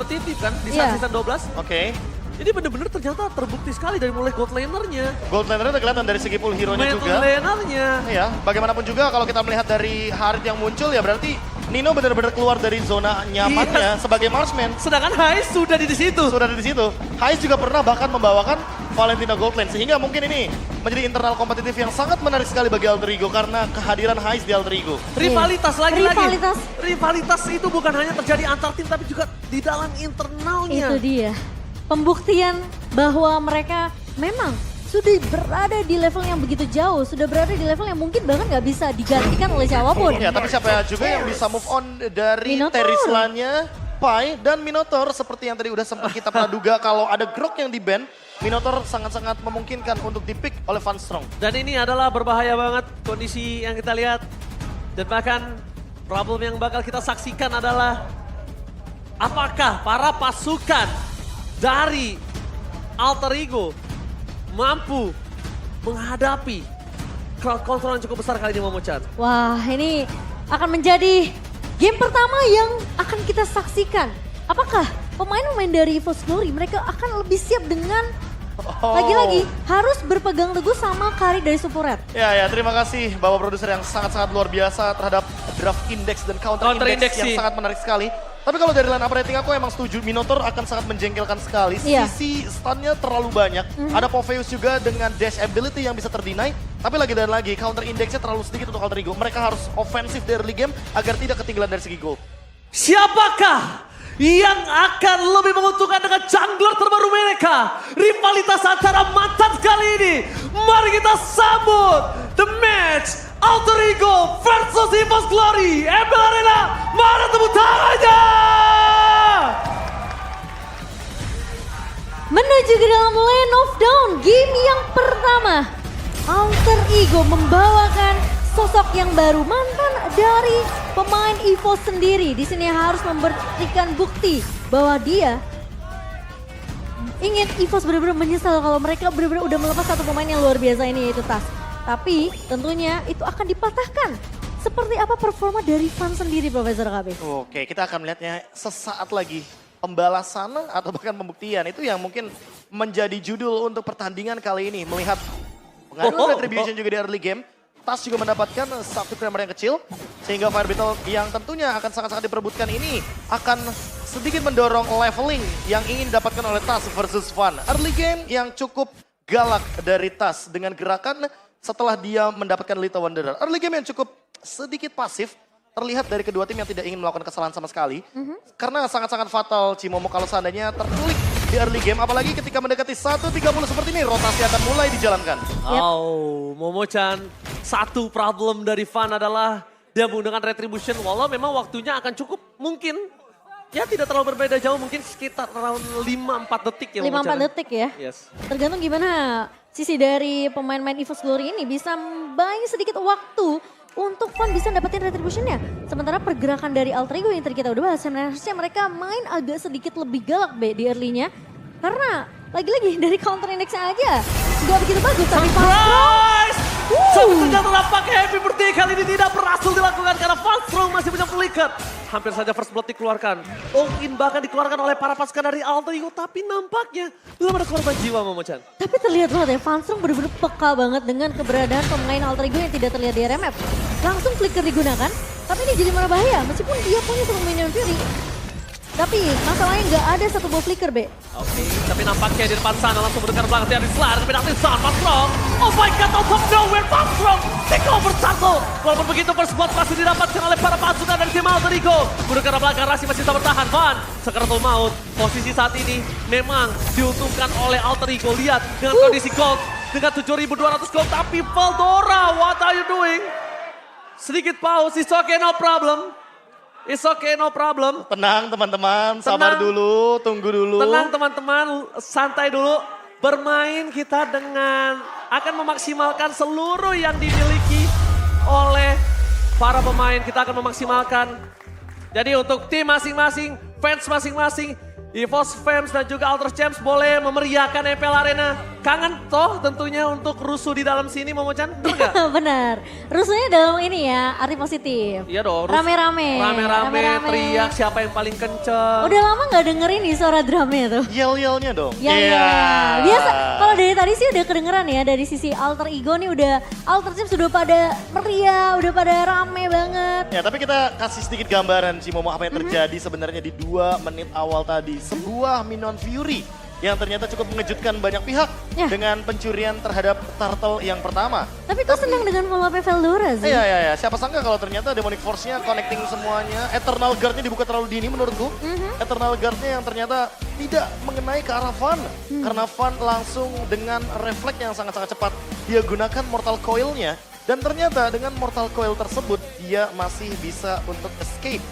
kompetitif kan di Iya. season 12. Oke. Jadi bener-bener ternyata terbukti sekali dari mulai gold lanernya, Gold lanernya udah kelihatan dari segi pool hero-nya mid juga. lanernya. Ya, bagaimanapun juga kalau kita melihat dari Harit yang muncul ya berarti Nino benar-benar keluar dari zona nyamannya sebagai marksman. Sedangkan Hais sudah di situ. Sudah ada di situ. Hais juga pernah bahkan membawakan Valentina Gold Lane sehingga mungkin ini menjadi internal kompetitif yang sangat menarik sekali bagi Alter Ego karena kehadiran Hais di Alter Ego. Rivalitas lagi-lagi. Rivalitas. Rivalitas itu bukan hanya terjadi antar tim tapi juga di dalam internalnya. Itu dia. Pembuktian bahwa mereka memang sudah berada di level yang begitu jauh, sudah berada di level yang mungkin bahkan nggak bisa digantikan oleh siapapun. Ya, tapi siapa juga yang bisa move on dari Minotaur. Terisla-nya, Pai, dan Minotaur seperti yang tadi udah sempat kita pernah duga kalau ada Grok yang di-ban, Minotaur sangat-sangat memungkinkan untuk di-pick oleh Van Strong. Dan ini adalah berbahaya banget kondisi yang kita lihat. Dan bahkan problem yang bakal kita saksikan adalah apakah para pasukan dari Alter Ego mampu menghadapi crowd control yang cukup besar kali ini Momo-chan. Wah, ini akan menjadi game pertama yang akan kita saksikan. Apakah pemain-pemain dari EVOS Glory mereka akan lebih siap dengan lagi-lagi harus berpegang teguh sama Kari dari Super Red. Ya, terima kasih Bapak Produser yang sangat-sangat luar biasa terhadap draft index dan counter index yang sih. sangat menarik sekali. Tapi kalau dari line up rating aku emang setuju, Minotaur akan sangat menjengkelkan sekali. Iya. Sisi stunnya terlalu banyak. Ada Popheus juga dengan dash ability yang bisa terdeny. Tapi lagi dan lagi, counter indexnya terlalu sedikit untuk Alter Ego. Mereka harus ofensif dari early game agar tidak ketinggalan dari segi gold. Siapakah yang akan lebih menguntungkan dengan jungler terbaru mereka? Rivalitas antara mantan kali ini. Mari kita sambut the match Alter Ego versus EVOS Glory. ML Arena, mana tepuk tangannya? Menuju ke dalam Lane of Dawn, game yang pertama. Alter Ego membawakan sosok yang baru, mantan dari pemain EVOS sendiri. Di sini harus memberikan bukti bahwa dia ingin EVOS benar-benar menyesal kalau mereka benar-benar udah melepas satu pemain yang luar biasa ini, yaitu Tas. Tapi tentunya itu akan dipatahkan. Seperti apa performa dari Van sendiri, Profesor KB? Oke, kita akan melihatnya sesaat lagi. Pembalasan atau bahkan pembuktian itu yang mungkin menjadi judul untuk pertandingan kali ini. Melihat pengaruh retribution juga di early game. Tas juga mendapatkan satu kramer yang kecil. Sehingga Fire Battle yang tentunya akan sangat-sangat diperebutkan ini akan sedikit mendorong leveling yang ingin didapatkan oleh Tas versus Van. Early game yang cukup galak dari Tas dengan gerakan setelah dia mendapatkan Little Wanderer. Early game yang cukup sedikit pasif. Terlihat dari kedua tim yang tidak ingin melakukan kesalahan sama sekali. Karena sangat-sangat fatal Cimomo kalau seandainya terculik di early game. Apalagi ketika mendekati 1.30 seperti ini, rotasi akan mulai dijalankan. Oh, Momo-chan, satu problem dari Van adalah dia menggunakan retribution. Walau memang waktunya akan cukup mungkin. Ya tidak terlalu berbeda jauh, mungkin sekitar around 5-4 detik ya 5-4 detik ya. Yes. Tergantung gimana sisi dari pemain-pemain EVOS Glory ini bisa banyak sedikit waktu untuk Van bisa dapetin retributionnya. Sementara pergerakan dari Alter Ego yang tadi kita udah bahas, sebenarnya mereka main agak sedikit lebih galak di early-nya. Karena lagi-lagi dari counter index-nya aja nggak begitu bagus. Tapi Surprise! Tapi ternyata nampaknya happy birthday kali ini tidak berhasil dilakukan karena Van Strong masih punya flicker. Hampir saja first blood dikeluarkan. All-in bahkan dikeluarkan oleh para pasukan dari Alter Ego. Tapi nampaknya belum ada korban jiwa Momo-chan. Tapi terlihat banget ya, Van Strong bener-bener peka banget dengan keberadaan pemain Alter Ego yang tidak terlihat di RMF. Langsung flicker digunakan, tapi ini jadi malah bahaya meskipun dia punya satu minion Fury. Tapi masalahnya nggak ada satu buah flicker, Be. Oke, tapi nampaknya di depan sana langsung mendengar belakang dari Slar. Tapi nanti Van Strong. Oh my god, out of nowhere Van Strong. Take over satu. Walaupun begitu first blood masih didapatkan oleh para pasukan dari tim Alter Ego. Mendengar belakang Rasi masih bisa bertahan. Van, sekeratul maut. Posisi saat ini memang diuntungkan oleh Alter Ego. Lihat dengan kondisi gold. Dengan 7.200 gold. Tapi Valdora, what are you doing? Sedikit pause, it's okay, no problem. It's okay, no problem. Tenang teman-teman, sabar Tenang. dulu, tunggu dulu. Tenang teman-teman, santai dulu. Bermain kita dengan akan memaksimalkan seluruh yang dimiliki oleh para pemain. Kita akan memaksimalkan. Jadi untuk tim masing-masing, fans masing-masing, EVOS Fans dan juga Alters Champs boleh memeriahkan EPL Arena. Kangen toh tentunya untuk rusuh di dalam sini Momo-chan, bener gak? Benar. Rusuhnya dalam ini ya, arti positif. Iya dong. Rame-rame. Rame-rame, teriak siapa yang paling kenceng. Udah lama gak dengerin nih suara drumnya tuh. Yel-yelnya dong. Ya, biasa. Kalau dari tadi sih udah kedengeran ya, dari sisi Alter Ego nih udah, Alter Champs sudah pada meriah, udah pada rame banget. Ya, tapi kita kasih sedikit gambaran sih Momo apa yang terjadi sebenarnya di 2 menit awal tadi. Sebuah Minion Fury yang ternyata cukup mengejutkan banyak pihak dengan pencurian terhadap turtle yang pertama. Tapi kok senang dengan follow up Veldora sih? Iya. Siapa sangka kalau ternyata Demonic Force-nya connecting semuanya. Eternal Guard-nya dibuka terlalu dini menurutku. Eternal Guard-nya yang ternyata tidak mengenai ke arah Van. Karena Van langsung dengan refleks yang sangat-sangat cepat. Dia gunakan Mortal Coil-nya. Dan ternyata dengan Mortal Coil tersebut dia masih bisa untuk escape.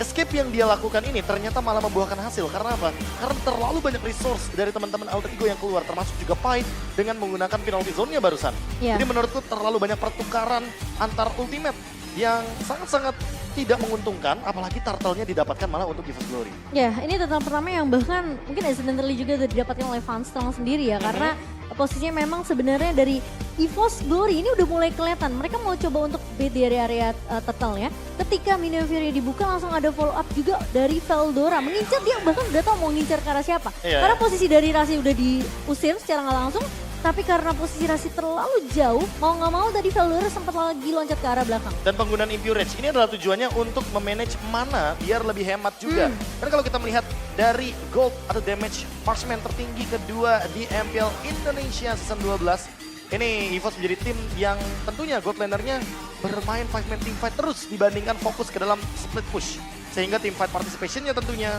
Escape yang dia lakukan ini ternyata malah membuahkan hasil. Karena apa? Karena terlalu banyak resource dari teman-teman Alter Ego yang keluar. Termasuk juga Pai dengan menggunakan penalty zone-nya barusan. Jadi menurutku terlalu banyak pertukaran antar ultimate yang sangat-sangat tidak menguntungkan. Apalagi turtle-nya didapatkan malah untuk EVOS Glory. Ya, ini turtle pertama yang bahkan mungkin accidentally juga didapatkan oleh Van Strong sendiri ya. Karena posisinya memang sebenarnya dari EVOS Glory ini udah mulai kelihatan. Mereka mau coba untuk bait di area turtle ya. Ketika Minion Fury dibuka langsung ada follow up juga dari Veldora. Mengincar, dia bahkan udah tahu mau ngincar ke arah siapa. Karena posisi dari Rasi udah diusir secara nggak langsung. Tapi karena posisi Rasi terlalu jauh, mau nggak mau tadi Veldora sempat lagi loncat ke arah belakang. Dan penggunaan Impure Rage ini adalah tujuannya untuk memanage mana biar lebih hemat juga. Karena kalau kita melihat dari gold atau damage marksman tertinggi kedua di MPL Indonesia Season 12, ini EVOS menjadi tim yang tentunya gold lanernya bermain 5-man teamfight terus dibandingkan fokus ke dalam split push. Sehingga teamfight participationnya tentunya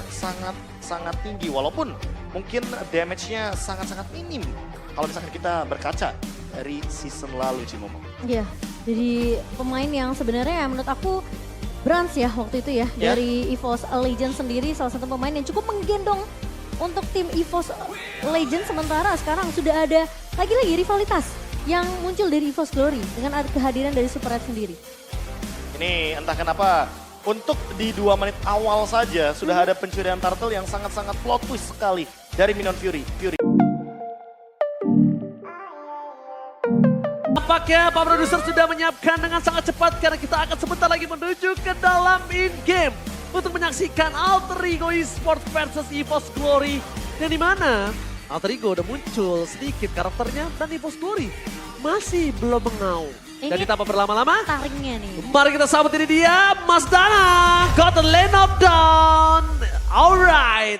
sangat tinggi. Walaupun mungkin damage-nya sangat-sangat minim. Kalau misalkan kita berkaca dari season lalu Cimomo. Iya, jadi pemain yang sebenarnya menurut aku Brans ya waktu itu ya. Dari EVOS Legends sendiri salah satu pemain yang cukup menggendong untuk tim EVOS Legends. Sementara sekarang sudah ada lagi-lagi rivalitas yang muncul dari EVOS Glory dengan kehadiran dari Super Red sendiri. Ini entah kenapa untuk di 2 menit awal saja sudah ada pencurian turtle yang sangat-sangat plot twist sekali dari Minion Fury. Nampaknya Pak Produser sudah menyiapkan dengan sangat cepat karena kita akan sebentar lagi menuju ke dalam in-game untuk menyaksikan Alter Ego Esports versus EVOS Glory. Yang dimana Alter Ego udah muncul sedikit karakternya dan EVOS Glory masih belum mengau. Dan tanpa berlama-lama, taringnya nih. Mari kita sambut ini dia, Mas Dana, got the lane of down. Alright,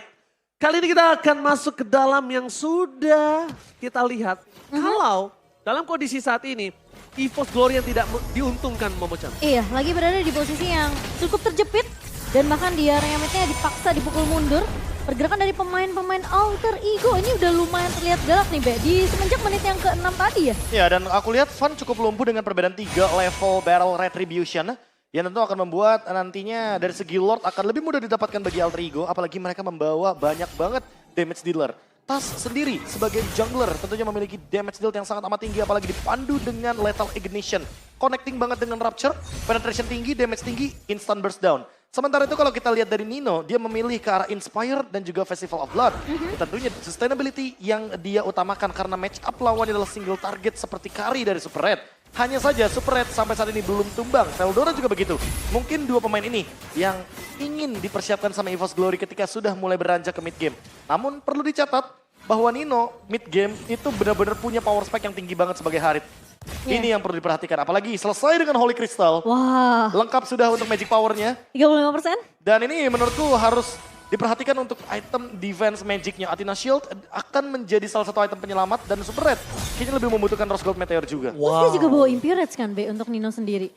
kali ini kita akan masuk ke dalam yang sudah kita lihat. Kalau dalam kondisi saat ini, EVOS Glory yang tidak diuntungkan Momo-chan. Iya, lagi berada di posisi yang cukup terjepit. Dan bahkan di area mid-nya dipaksa dipukul mundur. Pergerakan dari pemain-pemain Alter Ego ini udah lumayan terlihat galak nih, Be. Di semenjak menit yang ke-6 tadi ya. Ya, dan aku lihat Van cukup lumpuh dengan perbedaan 3 level Barrel Retribution. Yang tentu akan membuat nantinya dari segi Lord akan lebih mudah didapatkan bagi Alter Ego. Apalagi mereka membawa banyak banget damage dealer. Tas sendiri sebagai jungler tentunya memiliki damage deal yang sangat amat tinggi. Apalagi dipandu dengan Lethal Ignition. Connecting banget dengan Rapture, penetration tinggi, damage tinggi, instant burst down. Sementara itu kalau kita lihat dari Nino, dia memilih ke arah Inspire dan juga Festival of Blood. Tentunya sustainability yang dia utamakan karena match up lawannya adalah single target seperti Kari dari Super Red. Hanya saja Super Red sampai saat ini belum tumbang, Veldora juga begitu. Mungkin 2 pemain ini yang ingin dipersiapkan sama EVOS Glory ketika sudah mulai beranjak ke mid game. Namun perlu dicatat bahwa Nino mid game itu benar-benar punya power spike yang tinggi banget sebagai Harit. Ini yang perlu diperhatikan, apalagi selesai dengan Holy Crystal. Wah. Lengkap sudah untuk magic powernya. 35%? Dan ini menurutku harus diperhatikan untuk item defense magicnya. Athena Shield akan menjadi salah satu item penyelamat dan Super Red kayaknya lebih membutuhkan Rose Gold Meteor juga. Terus dia juga bawa Impurage kan, Be, untuk Nino sendiri.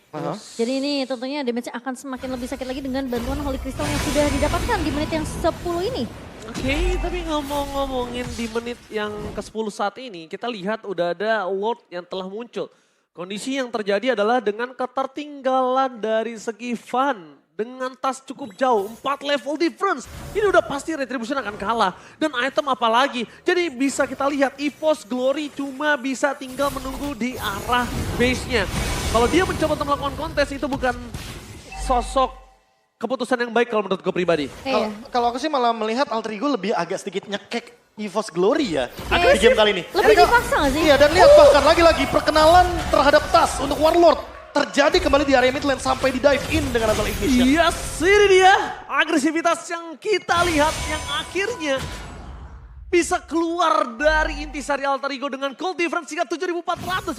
Jadi ini tentunya damage akan semakin lebih sakit lagi dengan bantuan Holy Crystal yang sudah didapatkan di menit yang 10 ini. Oke, tapi ngomongin di menit yang ke-10 saat ini, kita lihat udah ada Lord yang telah muncul. Kondisi yang terjadi adalah dengan ketertinggalan dari segi Van. Dengan tas cukup jauh, 4 level difference. Ini udah pasti Retribution akan kalah. Dan item apalagi. Jadi bisa kita lihat EVOS Glory cuma bisa tinggal menunggu di arah base-nya. Kalau dia mencoba untuk melakukan kontes itu bukan sosok keputusan yang baik kalau menurut gue pribadi. Iya. Kalau aku sih malah melihat Alter Ego lebih agak sedikit nyekek EVOS Glory ya Iya di game kali ini. Lebih Mereka- dipaksa nggak sih? Iya, dan lihat bahkan lagi-lagi perkenalan terhadap Tas untuk Warlord terjadi kembali di area mid lane sampai di dive in dengan Asal Ignition. Yes, ini dia agresivitas yang kita lihat yang akhirnya bisa keluar dari intisari Alter Ego dengan goal difference hingga 7.400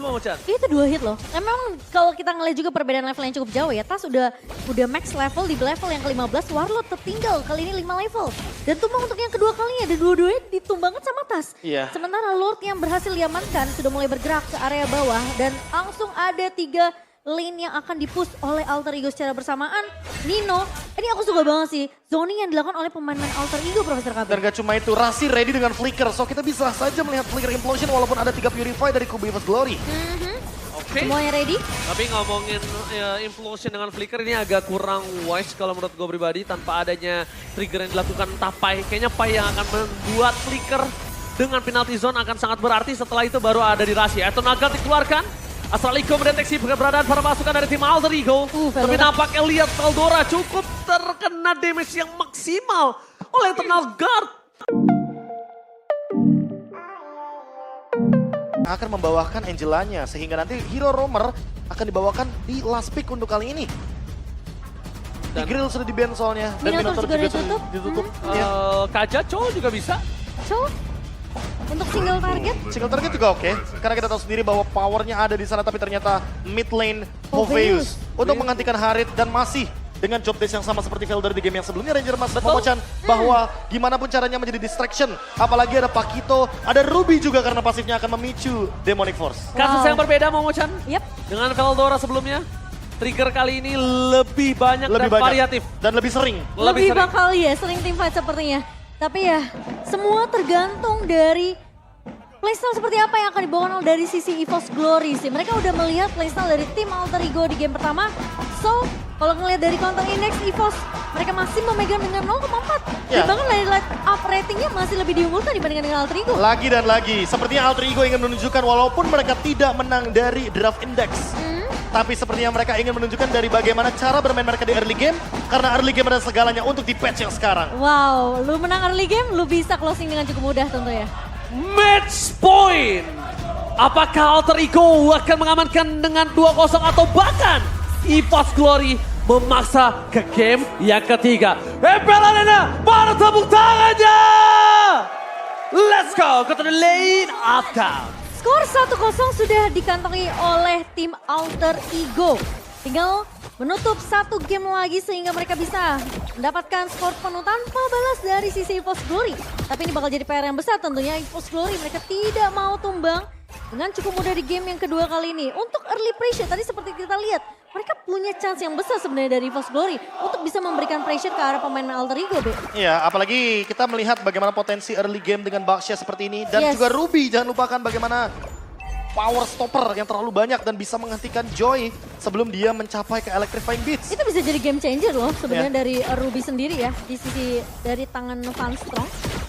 Mama Chan. Itu 2 hit loh. Memang kalau kita ngeliat juga perbedaan level yang cukup jauh ya. Tas udah max level di level yang ke-15. Warlord tertinggal kali ini 5 level. Dan tumbang untuk yang kedua kalinya. Dan dua-duanya ditumbangkan sama Tas. Iya. Sementara Lord yang berhasil diamankan sudah mulai bergerak ke area bawah. Dan langsung ada 3 lane yang akan dipush oleh Alter Ego secara bersamaan. Nino, ini aku suka banget sih. Zoning yang dilakukan oleh pemain-pemain Alter Ego, Profesor Dan Kabir. gak cuma itu, Rasi ready dengan Flicker. So kita bisa saja melihat Flicker Implosion walaupun ada 3 Purify dari kubu EVOS Glory. Oke. Semuanya ready? Tapi ngomongin implosion dengan flicker ini agak kurang wise kalau menurut gue pribadi tanpa adanya trigger yang dilakukan entah Pai. Kayaknya Pai yang akan membuat flicker dengan penalty zone akan sangat berarti setelah itu baru ada di Rasi. Atau Naga dikeluarkan. Asal Ego mendeteksi keberadaan para pasukan dari tim Alter Ego. Tapi Veldora. nampaknya lihat Veldora cukup terkena damage yang maksimal oleh Eternal Guard. Akan membawakan Angelanya sehingga nanti Hero Roamer akan dibawakan di last pick untuk kali ini. Di Dan- grill sudah di-ban soalnya. Dan Minotaur Minotaur juga juga sudah ditutup. Iya. Kaja Chow juga bisa. So, untuk single target. Single target juga oke. Karena kita tahu sendiri bahwa powernya ada di sana tapi ternyata mid lane Hoveus untuk menggantikan Harit dan masih dengan job desk yang sama seperti Velder di game yang sebelumnya. Ranger Mas Momo-chan bahwa gimana pun caranya menjadi distraction. Apalagi ada Pakito, ada Ruby juga karena pasifnya akan memicu Demonic Force. Kasus Wow. yang berbeda Momo-chan. Yep. Dengan Veldora sebelumnya. Trigger kali ini lebih banyak Lebih dan banyak variatif. dan lebih sering. Lebih sering. bakal ya, sering team fight sepertinya. Tapi ya, semua tergantung dari playstyle seperti apa yang akan dibawakan dari sisi EVOS Glory sih. Mereka udah melihat playstyle dari tim Alter Ego di game pertama. So, kalau ngelihat dari counter index EVOS, mereka masih memegang dengan 0,4. Ya. Dan bahkan dari light up ratingnya masih lebih diunggulkan dibandingkan dengan Alter Ego. Lagi dan lagi, sepertinya Alter Ego ingin menunjukkan walaupun mereka tidak menang dari draft index. Tapi sepertinya mereka ingin menunjukkan dari bagaimana cara bermain mereka di early game. Karena early game adalah segalanya untuk di patch yang sekarang. Wow, lu menang early game, lu bisa closing dengan cukup mudah tentu ya. Match point. Apakah Alter Ego akan mengamankan dengan 2-0 atau bahkan EVOS Glory memaksa ke game yang ketiga. Epelanena, mana tepuk tangannya? Let's go ke the lane outcome. Skor 1-0 sudah dikantongi oleh tim Alter Ego. Tinggal menutup 1 game lagi sehingga mereka bisa mendapatkan skor penuh tanpa balas dari sisi EVOS Glory. Tapi ini bakal jadi PR yang besar tentunya. EVOS Glory mereka tidak mau tumbang dengan cukup mudah di game yang kedua kali ini. Untuk early pressure tadi seperti kita lihat, mereka punya chance yang besar sebenarnya dari EVOS Glory untuk bisa memberikan pressure ke arah pemain Alter Ego, Be. Iya, apalagi kita melihat bagaimana potensi early game dengan Baxia seperti ini. Dan Yes. juga Ruby, jangan lupakan bagaimana power stopper yang terlalu banyak dan bisa menghentikan Joy sebelum dia mencapai ke Electrifying Beats. Itu bisa jadi game changer loh sebenarnya dari Ruby sendiri ya di sisi dari tangan Van Strong.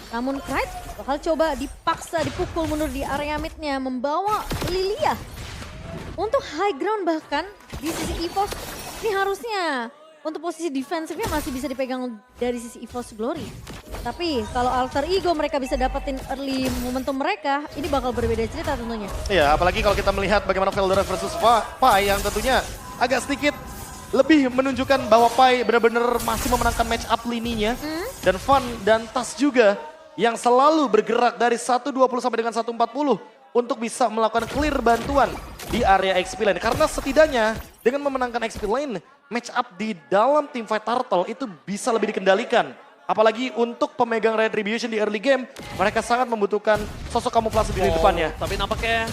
Namun Pride bakal coba dipaksa dipukul mundur di area midnya membawa Lilia. Untuk high ground bahkan di sisi EVOS ini harusnya untuk posisi defensifnya masih bisa dipegang dari sisi EVOS Glory. Tapi kalau Alter Ego mereka bisa dapetin early momentum mereka, ini bakal berbeda cerita tentunya. Iya, apalagi kalau kita melihat bagaimana Veldora versus Pai yang tentunya agak sedikit lebih menunjukkan bahwa Pai benar-benar masih memenangkan match up lininya. Dan Van dan Tas juga yang selalu bergerak dari 1.20 sampai dengan 1.40 untuk bisa melakukan clear bantuan di area XP lane. Karena setidaknya dengan memenangkan XP lane, match up di dalam teamfight Turtle itu bisa lebih dikendalikan. Apalagi untuk pemegang Retribution di early game, mereka sangat membutuhkan sosok kamuflase di depannya. Tapi nampaknya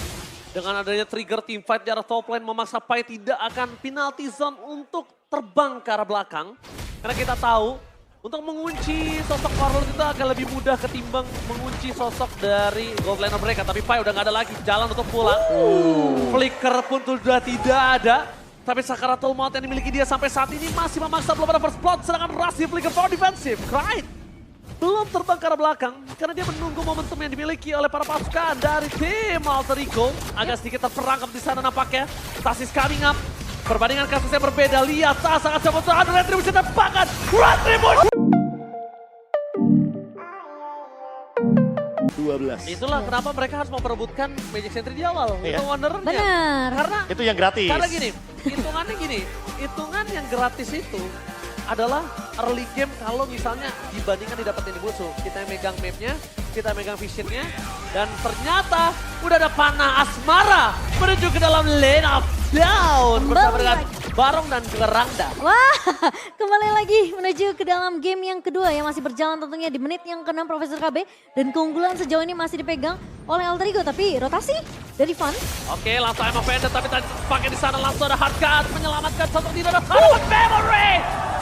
dengan adanya trigger team fight di arah top lane memaksa Pai tidak akan penalty zone untuk terbang ke arah belakang. Karena kita tahu untuk mengunci sosok Warlord itu akan lebih mudah ketimbang mengunci sosok dari gold laner mereka. Tapi Pai udah gak ada lagi jalan untuk pulang. Flicker pun sudah tidak ada. Tapi Sakaratul Maut yang dimiliki dia sampai saat ini masih memaksa belum ada first blood. Sedangkan Rasi Flicker for defensive. Cryde belum terbang ke arah belakang karena dia menunggu momentum yang dimiliki oleh para pasukan dari tim Alter Ego. Agak sedikit terperangkap di sana nampaknya. Stasis coming up. Perbandingan kasusnya berbeda, lihat sangat coba untuk ada Retribution dan bahkan Retribution. 12. Itulah kenapa mereka harus memperebutkan Magic Sentry di awal. Iya. Itu wondernya. Benar. Karena Itu yang gratis. hitungannya gini, hitungan yang gratis itu adalah early game kalau misalnya dibandingkan didapetin di musuh. Kita yang megang mapnya, kita megang visionnya, dan ternyata udah ada panah asmara menuju ke dalam lane of down bersama dengan Barong dan juga Rangda. Wah, kembali lagi menuju ke dalam game yang kedua yang masih berjalan tentunya di menit yang ke-6 Profesor KB. Dan keunggulan sejauh ini masih dipegang oleh Alter Ego, tapi rotasi dari Van. Oke, langsung Emma Vendor, tapi tadi pakai di sana langsung ada Hardcat menyelamatkan satu tidak ada harapan memory.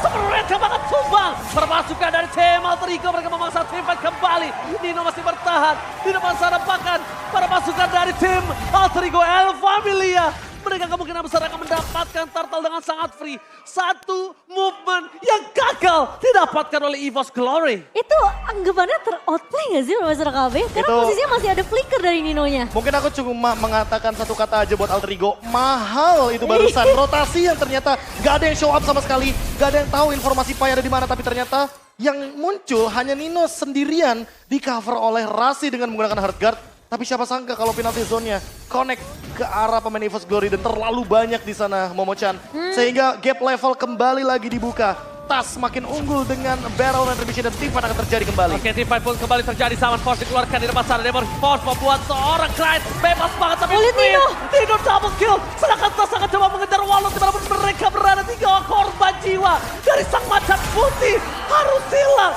Mereka banget tumbang. Permasukan dari tim Alter Ego, mereka memaksa tim fight kembali. Nino masih bertahan di depan sana, bahkan para pasukan dari tim Alter Ego El Familia. Mereka kemungkinan besar akan mendapatkan turtle dengan sangat free. Satu movement yang gagal didapatkan oleh EVOS Glory. Itu anggapannya ter-outplay gak sih Profesor KB? Karena Itu- posisinya masih ada flicker dari Ninonya. Mungkin aku cuma mengatakan satu kata aja buat Alter Ego. Mahal itu barusan. Rotasi yang ternyata gak ada yang show up sama sekali. Gak ada yang tahu informasi Pai ada di mana. Tapi ternyata yang muncul hanya Nino sendirian di cover oleh Rasi dengan menggunakan hard guard. Tapi siapa sangka kalau penalty zone-nya connect ke arah pemain EVOS Glory dan terlalu banyak di sana Momo-chan. Sehingga gap level kembali lagi dibuka. Tas makin unggul dengan Barrel dan Retribution dan teamfight akan terjadi kembali. Oke, team fight pun kembali terjadi. Saman Force dikeluarkan di depan sana. Demon Force membuat seorang Knight bebas banget. Tapi Lihat Nino. Nino double kill. Sedangkan Tas akan coba mengejar Walon. Dimanapun mereka berada, 3 korban jiwa dari sang macan putih. Harus hilang.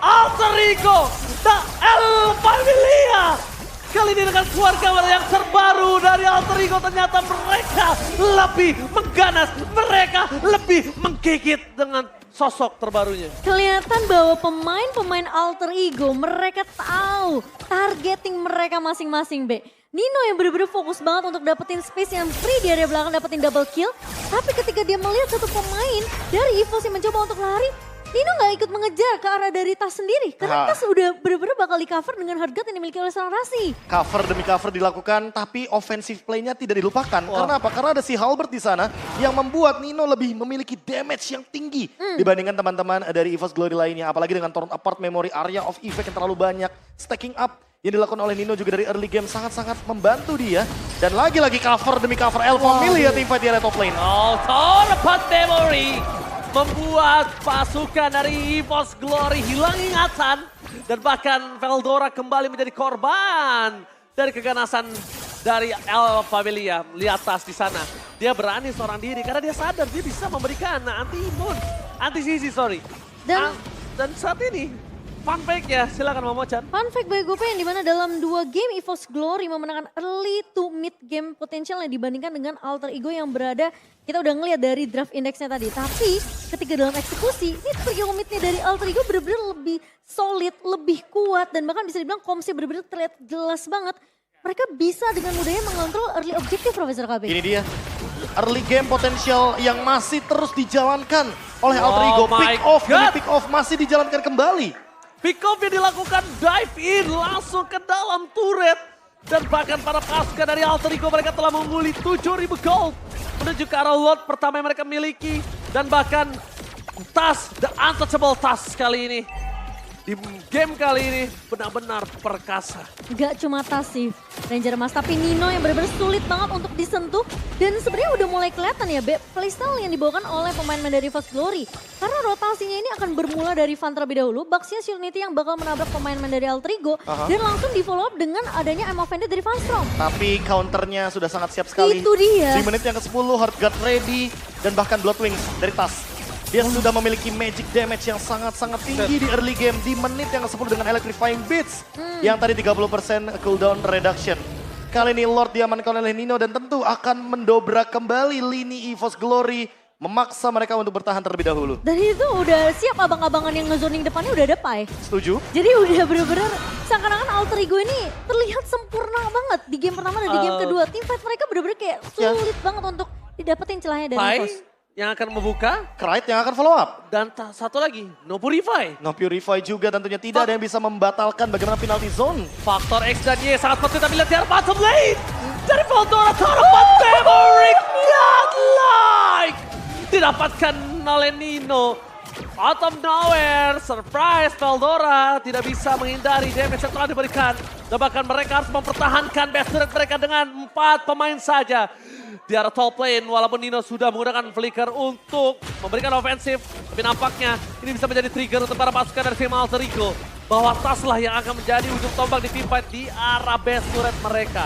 Alter Ego, The El Familia. Kali ini dengan keluarga yang terbaru dari Alter Ego, ternyata mereka lebih mengganas, mereka lebih menggigit dengan sosok terbarunya. Kelihatan bahwa pemain-pemain Alter Ego mereka tahu targeting mereka masing-masing, Be. Nino yang benar-benar fokus banget untuk dapetin space yang free di area belakang, dapetin double kill. Tapi ketika dia melihat satu pemain dari EVOS yang mencoba untuk lari, Nino gak ikut mengejar ke arah dari Tas sendiri. Karena Tas udah benar-benar bakal di cover dengan hard guard yang dimiliki oleh seorang Rasi. Cover demi cover dilakukan, tapi offensive play-nya tidak dilupakan. Karena apa? Karena ada si Halbert di sana yang membuat Nino lebih memiliki damage yang tinggi dibandingkan teman-teman dari EVOS Glory lainnya. Apalagi dengan torn apart memory area of effect yang terlalu banyak. Stacking up yang dilakukan oleh Nino juga dari early game sangat-sangat membantu dia. Dan lagi-lagi cover demi cover El Familia teamfight di area top lane. Oh, torn apart memory membuat pasukan dari EVOS Glory hilang ingatan. Dan bahkan Veldora kembali menjadi korban dari keganasan dari El Familia. Lihat Tas di sana. Dia berani seorang diri karena dia sadar dia bisa memberikan anti-sisi, sorry. Dan saat ini, fun fact ya, silakan Momo-chan. Fun fact bagi gue yang dimana dalam 2 game EVOS Glory memenangkan early to mid game potensialnya dibandingkan dengan Alter Ego yang berada, kita udah ngeliat dari draft indexnya tadi. Tapi ketika dalam eksekusi, ini trio midnya dari Alter Ego bener-bener lebih solid, lebih kuat. Dan bahkan bisa dibilang komsnya bener-bener terlihat jelas banget. Mereka bisa dengan mudahnya mengontrol early objective, Profesor KB. Ini dia, early game potensial yang masih terus dijalankan oleh Alter Ego. Oh my Pick off demi God. pick off masih dijalankan kembali. Pick off yang dilakukan dive in langsung ke dalam turret. Dan bahkan para pasukan dari Alter Ego mereka telah mengungguli 7.000 gold. Menuju ke arah lot pertama yang mereka miliki. Dan bahkan Tas, the untouchable Tas kali ini. Di game kali ini benar-benar perkasa. Gak cuma Tas sih Ranger Mas, tapi Nino yang benar-benar sulit banget untuk disentuh. Dan sebenarnya udah mulai kelihatan ya playstyle yang dibawakan oleh pemain dari EVOS Glory. Karena rotasinya ini akan bermula dari Van terlebih dahulu. Baxia Unity yang bakal menabrak pemain dari Alter Ego. Dan langsung di follow up dengan adanya Emma Vendor dari Van Strom. Tapi counternya sudah sangat siap sekali. Itu dia. Di menit yang ke-10 hard guard ready dan bahkan Bloodwings dari Tas. Dia sudah memiliki magic damage yang sangat-sangat tinggi di early game di menit yang ke-10 dengan Electrifying Beats yang tadi 30% cooldown reduction. Kali ini Lord diamankan oleh Nino dan tentu akan mendobrak kembali lini EVOS Glory, memaksa mereka untuk bertahan terlebih dahulu. Dan itu udah siap abang-abangan yang ngezoning depannya udah ada Pai. Setuju? Jadi udah bener-bener seakan-akan Alter Ego ini terlihat sempurna banget di game pertama dan di game kedua. Teamfight mereka bener-bener kayak sulit banget untuk didapetin celahnya dari Pai EVOS. yang akan membuka. Krait yang akan follow up. Dan satu lagi, No Purify. No Purify juga tentunya tidak ada yang bisa membatalkan bagaimana penalty zone. Faktor X dan Y sangat penting, tapi lihat di arah bottom lane. Dari Veldora, Tarapan Memory, Godlike. didapatkan oleh Nino. Out of nowhere, surprise Veldora tidak bisa menghindari damage yang telah diberikan. Dan bahkan mereka harus mempertahankan best turret mereka dengan 4 pemain saja. Di arah top lane, walaupun Nino sudah menggunakan flicker untuk memberikan ofensif. Tapi nampaknya ini bisa menjadi trigger untuk para pasukan dari tim Alter Ego. Bahwa Tas lah yang akan menjadi ujung tombak di teamfight di arah best turret mereka.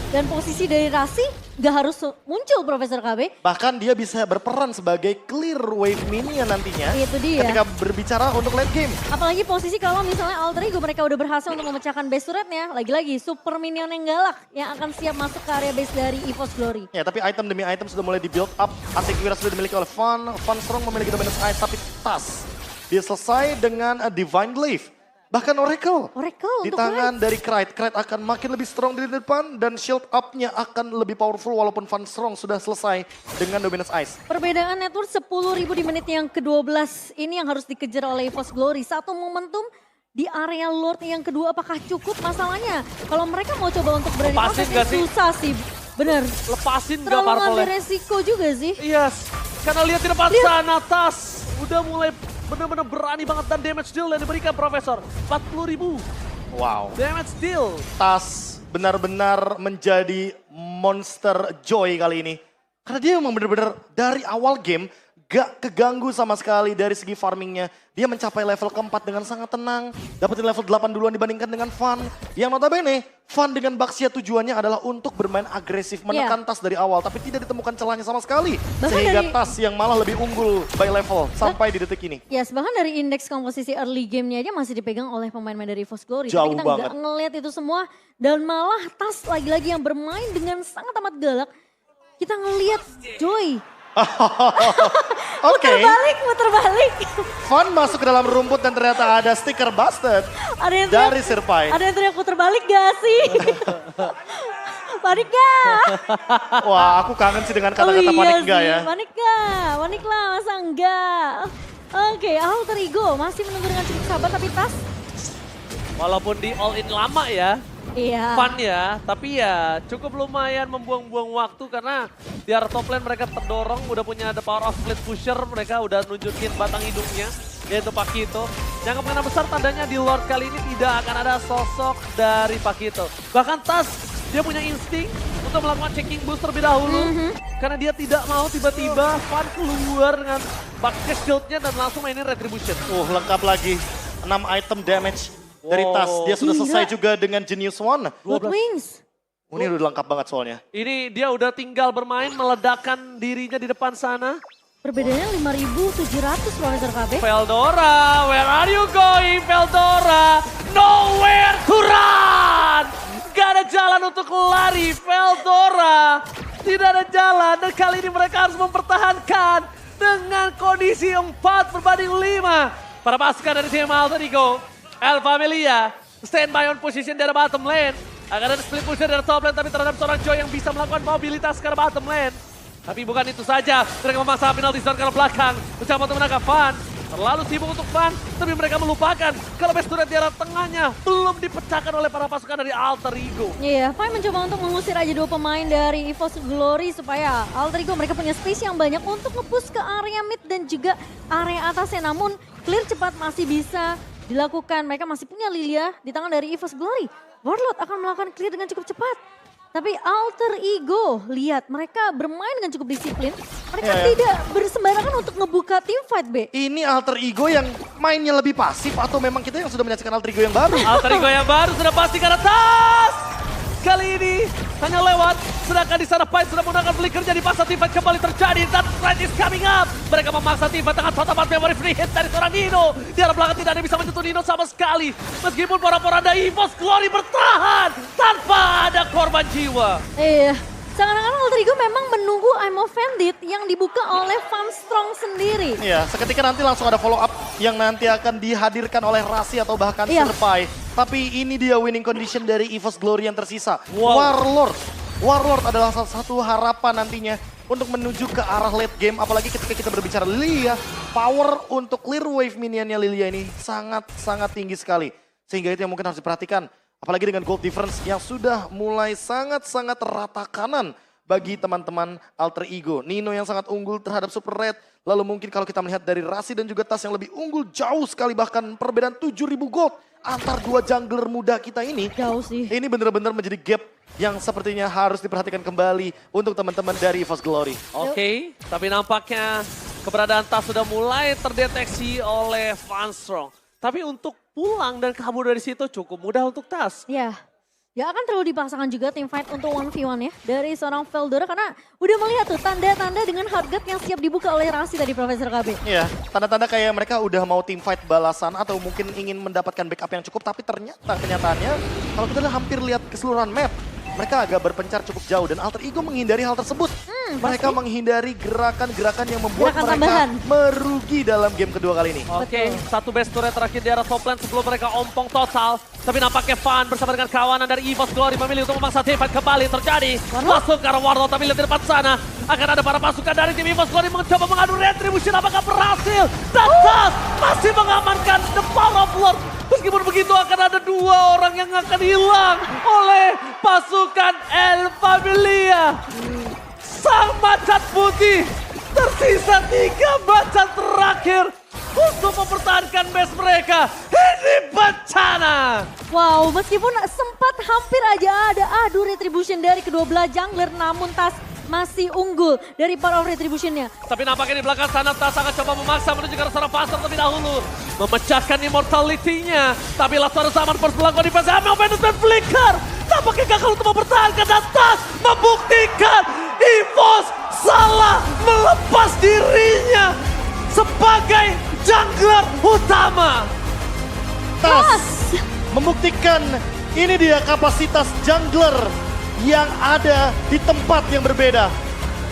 Dan posisi dari Rasi gak harus muncul Profesor KB. Bahkan dia bisa berperan sebagai clear wave minion nantinya. Itu dia. Ketika berbicara untuk late game. Apalagi posisi kalau misalnya Alter Ego mereka udah berhasil untuk memecahkan base turretnya. Lagi-lagi super minion yang galak yang akan siap masuk ke area base dari EVOS Glory. Ya, tapi item demi item sudah mulai di-build up. Asequira sudah dimiliki oleh Fun Strong memiliki dominance ice, tapi Tas. Dia selesai dengan a Divine Glaive. Bahkan Oracle di untuk tangan dari Krite. Krite akan makin lebih strong di depan dan shield up-nya akan lebih powerful walaupun Fun Strong sudah selesai dengan dominance ice. Perbedaan network 10.000 di menit yang ke-12 ini yang harus dikejar oleh EVOS Glory. Satu momentum di area Lord yang kedua apakah cukup masalahnya? Kalau mereka mau coba untuk berani Lepasin proses gak sih? susah sih. Bener. Lepasin gak Terlalu ngambil Purple? resiko juga sih. Yes, karena lihat di depan sana Tas udah mulai benar-benar berani banget dan damage deal yang diberikan Profesor. 40.000 Wow. damage deal. Tas benar-benar menjadi monster joy kali ini. Karena dia memang benar-benar dari awal game gak keganggu sama sekali dari segi farmingnya. Dia mencapai level keempat dengan sangat tenang. Dapetin level 8 duluan dibandingkan dengan Fun. Yang notabene Fun dengan Baxia tujuannya adalah untuk bermain agresif. Menekan Tas dari awal tapi tidak ditemukan celahnya sama sekali. Bahkan Sehingga dari- Tas yang malah lebih unggul by level sampai di detik ini. Yes, bahkan dari indeks komposisi early game-nya aja masih dipegang oleh pemain-pemain dari EVOS Glory. Jauh Tapi kita banget. nggak ngeliat itu semua. Dan malah Tas lagi-lagi yang bermain dengan sangat amat galak. Kita ngeliat Joy. Oke, Muter balik. Fun masuk ke dalam rumput dan ternyata ada sticker busted Ada yang dari teriak, Sirpai. ada yang teriak puter balik gak sih? Panik gak? Wah, aku kangen sih dengan kata-kata panik enggak ya. Panik gak? Panik lah, masa enggak? Oke, Alter Ego masih menunggu dengan cukup sabar tapi Tas. Walaupun di all in lama ya, Iya. fun ya, tapi ya cukup lumayan membuang-buang waktu karena di arah top lane mereka terdorong, udah punya the power of split pusher, mereka udah nunjukin batang hidungnya, yaitu Pakito. Yang kemungkinan besar tandanya di Lord kali ini tidak akan ada sosok dari Pakito. Bahkan Tas, dia punya insting untuk melakukan checking boost terlebih dahulu. Karena dia tidak mau tiba-tiba Fun keluar dengan bucket shieldnya dan langsung mainin retribution. Lengkap lagi. 6 item damage dari Wow. Tas. Dia sudah Gila. selesai juga dengan Genius One. Blood Wings. Ini udah lengkap banget soalnya. Ini dia udah tinggal bermain, meledakkan dirinya di depan sana. Perbedaannya 5.700 Profesor KB. Veldora, where are you going, Veldora? Nowhere to run! Gak ada jalan untuk lari, Veldora. Tidak ada jalan dan kali ini mereka harus mempertahankan dengan kondisi 4-5. Para pasukan dari tim Alter Ego, El Familia, stand by on position dari bottom lane. Akan ada split pusher dari top lane tapi terhadap seorang Joy yang bisa melakukan mobilitas ke arah bottom lane. Tapi bukan itu saja, mereka memaksa penalti zone ke arah belakang. Mencoba untuk menangkap Fun. Terlalu sibuk untuk Fun, tapi mereka melupakan kalau best turret di arah tengahnya belum dipecahkan oleh para pasukan dari Alter Ego. Iya, Fai mencoba untuk mengusir aja 2 pemain dari EVOS Glory supaya Alter Ego mereka punya space yang banyak untuk nge-push ke area mid dan juga area atasnya. Namun clear cepat masih bisa dilakukan. Mereka masih punya Lilia di tangan dari EVOS Glory. Warlord akan melakukan clear dengan cukup cepat. Tapi Alter Ego, lihat mereka bermain dengan cukup disiplin. Mereka tidak bersembarangan untuk ngebuka team fight, B. Ini Alter Ego yang mainnya lebih pasif atau memang kita yang sudah menyaksikan Alter Ego yang baru? Alter Ego yang baru sudah pasti ke atas. Kali ini hanya lewat, sedangkan di sana Fight sudah menggunakan flicker jadi paksa team fight kembali terjadi dan Fight is coming up. Mereka memaksa team fight dengan total memory free hit dari seorang Nino. Di arah belakang tidak ada yang bisa menyentuh Nino sama sekali. Meskipun para-poranda EVOS Glory bertahan tanpa ada korban jiwa. Iya, seakan-akan Alter Ego memang menunggu I'm Offended yang dibuka oleh Fun Strong sendiri. Iya, seketika nanti langsung ada follow up yang nanti akan dihadirkan oleh Rasi atau bahkan Iya. Sirpai. Tapi ini dia winning condition dari EVOS Glory yang tersisa. Wow. Warlord adalah salah satu harapan nantinya untuk menuju ke arah late game. Apalagi ketika kita berbicara Lilia, power untuk clear wave minionnya Lilia ini sangat-sangat tinggi sekali. Sehingga itu yang mungkin harus diperhatikan. Apalagi dengan gold difference yang sudah mulai sangat-sangat rata kanan bagi teman-teman Alter Ego. Nino yang sangat unggul terhadap Super Red. Lalu mungkin kalau kita melihat dari Rasi dan juga Tas yang lebih unggul jauh sekali, bahkan perbedaan 7.000 gold antar dua jungler muda kita ini. Jauh sih. Ini benar-benar menjadi gap yang sepertinya harus diperhatikan kembali untuk teman-teman dari EVOS Glory. Oke, tapi nampaknya keberadaan Tas sudah mulai terdeteksi oleh Vanstrong. Tapi untuk pulang dan kabur dari situ cukup mudah untuk Tas. Ya, gak akan terlalu dipaksakan juga tim fight untuk 1v1 ya dari seorang Veldora karena udah melihat tuh tanda-tanda dengan hardgate yang siap dibuka oleh Rasi tadi Profesor KB. Iya, tanda-tanda kayak mereka udah mau team fight balasan atau mungkin ingin mendapatkan backup yang cukup, tapi ternyata kenyataannya kalau kita lihat hampir lihat keseluruhan map, mereka agak berpencar cukup jauh dan Alter Ego menghindari hal tersebut. Mereka menghindari gerakan-gerakan yang membuat Gerakan mereka tambahan. merugi dalam game kedua kali ini. Oke, satu base turret terakhir di arah top lane sebelum mereka ompong total. Tapi nampaknya Van bersama dengan kawanan dari EVOS Glory memilih untuk memaksa team fight kembali terjadi. Masuk ke arah Warlord, tapi lihat di depan sana. Akan ada para pasukan dari tim EVOS Glory mencoba mengadu retribution, apakah berhasil? Dan Tas masih mengamankan the power of Lord. Meskipun begitu akan ada dua orang yang akan hilang oleh pasukan El Familia. Sang macan putih, tersisa 3 macan terakhir untuk mempertahankan base mereka. Ini bencana. Wow, meskipun sempat hampir aja ada adu retribution dari kedua belah jungler namun Tas masih unggul dari power of retributionnya. Tapi nampaknya di belakang sana Tas akan coba memaksa menuju ke arah seorang pasar terlebih dahulu. Memecahkan immortality-nya. Tapi Lazarus zaman first melakukan defense. Amel management flicker. Nampaknya gagal untuk mempertahankan dan Tas membuktikan EVOS salah melepas dirinya sebagai jungler utama. Tas membuktikan ini dia kapasitas jungler yang ada di tempat yang berbeda.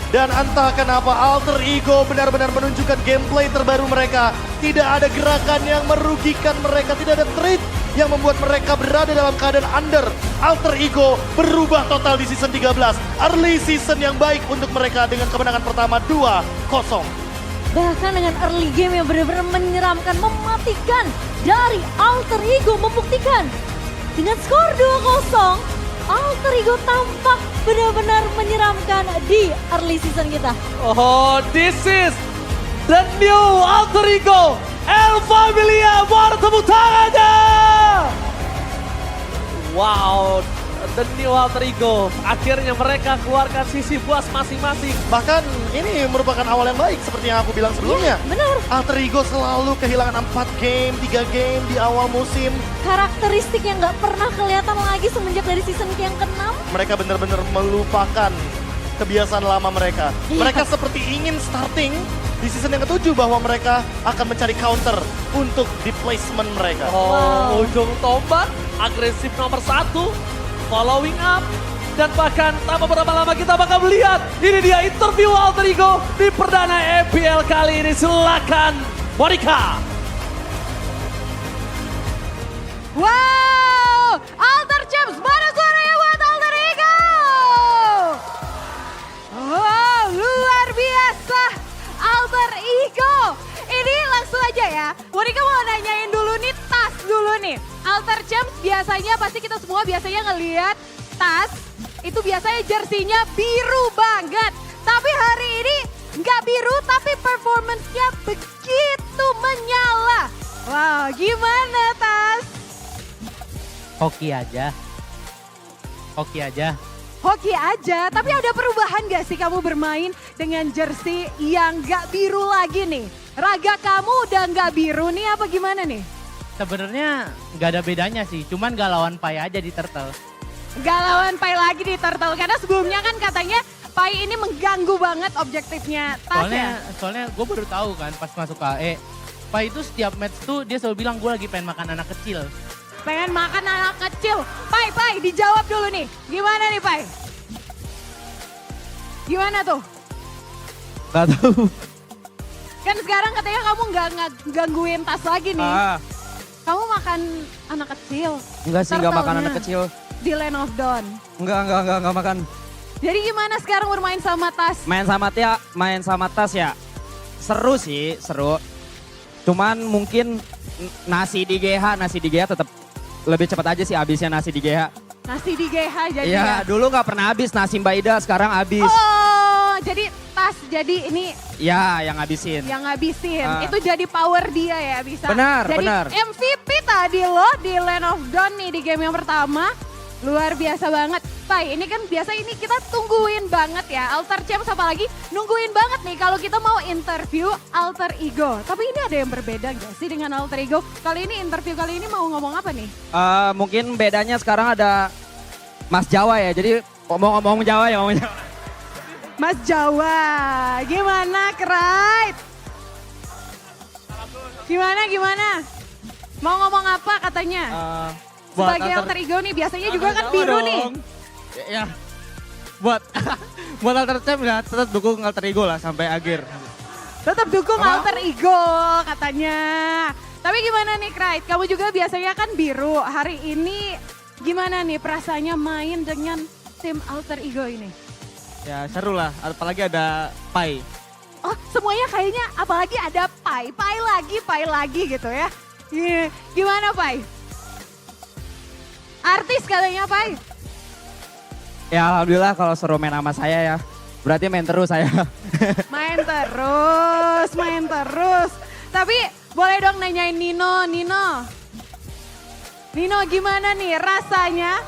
Dan entah kenapa Alter Ego benar-benar menunjukkan gameplay terbaru mereka. Tidak ada gerakan yang merugikan mereka, tidak ada trade yang membuat mereka berada dalam keadaan under. Alter Ego berubah total di season 13. Early season yang baik untuk mereka dengan kemenangan pertama 2-0. Bahkan dengan early game yang benar-benar menyeramkan, mematikan dari Alter Ego, membuktikan dengan skor 2-0. Alter Ego tampak benar-benar menyeramkan di early season kita. Oh, this is the new Alter Ego. El Familia, mana tepuk tangannya. Wow, the new Alter Ego. Akhirnya mereka keluarkan sisi puas masing-masing. Bahkan ini merupakan awal yang baik seperti yang aku bilang sebelumnya. Benar. Alter Ego selalu kehilangan 4 game, 3 game di awal musim. Karakteristik yang gak pernah kelihatan lagi semenjak dari season yang ke-6. Mereka benar-benar melupakan kebiasaan lama mereka. Iya. Mereka seperti ingin starting di season yang ke-7 bahwa mereka akan mencari counter untuk di placement mereka. Oh, ujung tombak, agresif nomor 1, following up. Dan bahkan tak beberapa lama kita bakal melihat, ini dia interview Alter Ego di perdana EPL kali ini. Silakan, Monica. Wow, Alter Champs, mana suaranya buat Alter Ego? Wow, luar biasa, Alter Ego. Ini langsung aja ya, Monica mau nanyain dulu nih Tas dulu nih. Alter Champs biasanya, pasti kita semua biasanya ngelihat Tas, itu biasanya jersinya biru banget. Tapi hari ini nggak biru, tapi performance-nya begitu menyala. Wow, gimana Tas? Hoki aja. Hoki aja. Hoki aja, tapi ada perubahan gak sih kamu bermain dengan jersey yang gak biru lagi nih? Raga kamu udah gak biru nih apa gimana nih? Sebenarnya nggak ada bedanya sih, cuman gak lawan Pai aja di Turtle. Gak lawan Pai lagi di Turtle, karena sebelumnya kan katanya Pai ini mengganggu banget objektifnya Tas ya? Soalnya gue baru tahu kan pas masuk KE, Pai itu setiap match tuh dia selalu bilang gue lagi pengen makan anak kecil. Pengen makan anak kecil. Pai, dijawab dulu nih. Gimana nih Pai? Gimana tuh? Gak tahu. Kan sekarang katanya kamu nggak gangguin Tas lagi nih. Kamu makan anak kecil. Enggak sih, enggak makan Turtle-nya anak kecil. Di Land of Dawn. Enggak makan. Jadi gimana sekarang bermain sama Tas? Main sama Tas ya. Seru sih, seru. Cuman mungkin nasi di GH tetap lebih cepat aja sih habisnya nasi di GH. Nasi di GH jadi Iya, ya? dulu nggak pernah habis nasi Mbak Ida, sekarang habis. Oh, jadi tas, jadi ini Ya, yang habisin. yang ngabisin. Ah. Itu jadi power dia ya bisa. Benar, jadi benar. MVP tadi loh di Land of Dawn nih di game yang pertama. Luar biasa banget. Pai, ini kan biasa ini kita tungguin banget ya. Alter Champs apalagi nungguin banget nih kalau kita mau interview Alter Ego. Tapi ini ada yang berbeda gak sih dengan Alter Ego? Kali ini interview kali ini mau ngomong apa nih? Mungkin bedanya sekarang ada Mas Jawa ya, jadi ngomong Jawa ya, ngomong Jawa. Mas Jawa, gimana Krait? Gimana? Mau ngomong apa katanya? Sebagai Alter Ego nih biasanya juga kan biru nih. Ya, buat buat Alter Champ ya tetap dukung Alter Ego lah sampai akhir. Tetap dukung Alter Ego katanya. Tapi gimana nih Krait? Kamu juga biasanya kan biru. Hari ini gimana nih perasaannya main dengan tim Alter Ego ini? Ya seru lah, apalagi ada Pai. Oh semuanya kayaknya apalagi ada Pai lagi gitu ya. Gimana Pai? Artis katanya Pai. Ya alhamdulillah kalau suruh main sama saya ya, berarti main terus saya. Main terus. Tapi boleh dong nanyain Nino gimana nih rasanya?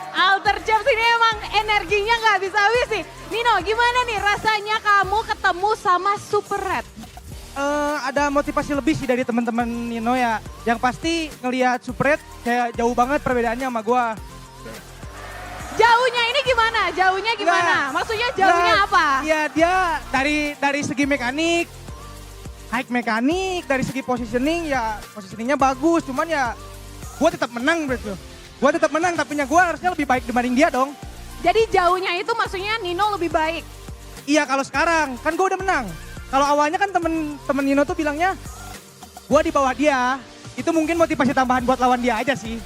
Alter Champs ini emang energinya nggak bisa habis nih. Nino gimana nih rasanya kamu ketemu sama Super Red? Ada motivasi lebih sih dari teman-teman Nino ya. Yang pasti ngelihat Super Red kayak jauh banget perbedaannya sama gua. Jauhnya ini gimana? Jauhnya gimana? Nggak, Maksudnya jauhnya nggak, apa? Ya dia dari segi mekanik, high mekanik, dari segi positioningnya bagus. Cuman ya gua tetap menang bro. Gua tetap menang tapi gua harusnya lebih baik dibanding dia dong. Jadi jauhnya itu maksudnya Nino lebih baik. Iya kalau sekarang kan gua udah menang. Kalau awalnya kan temen Nino tuh bilangnya gua di bawah dia. Itu mungkin motivasi tambahan buat lawan dia aja sih.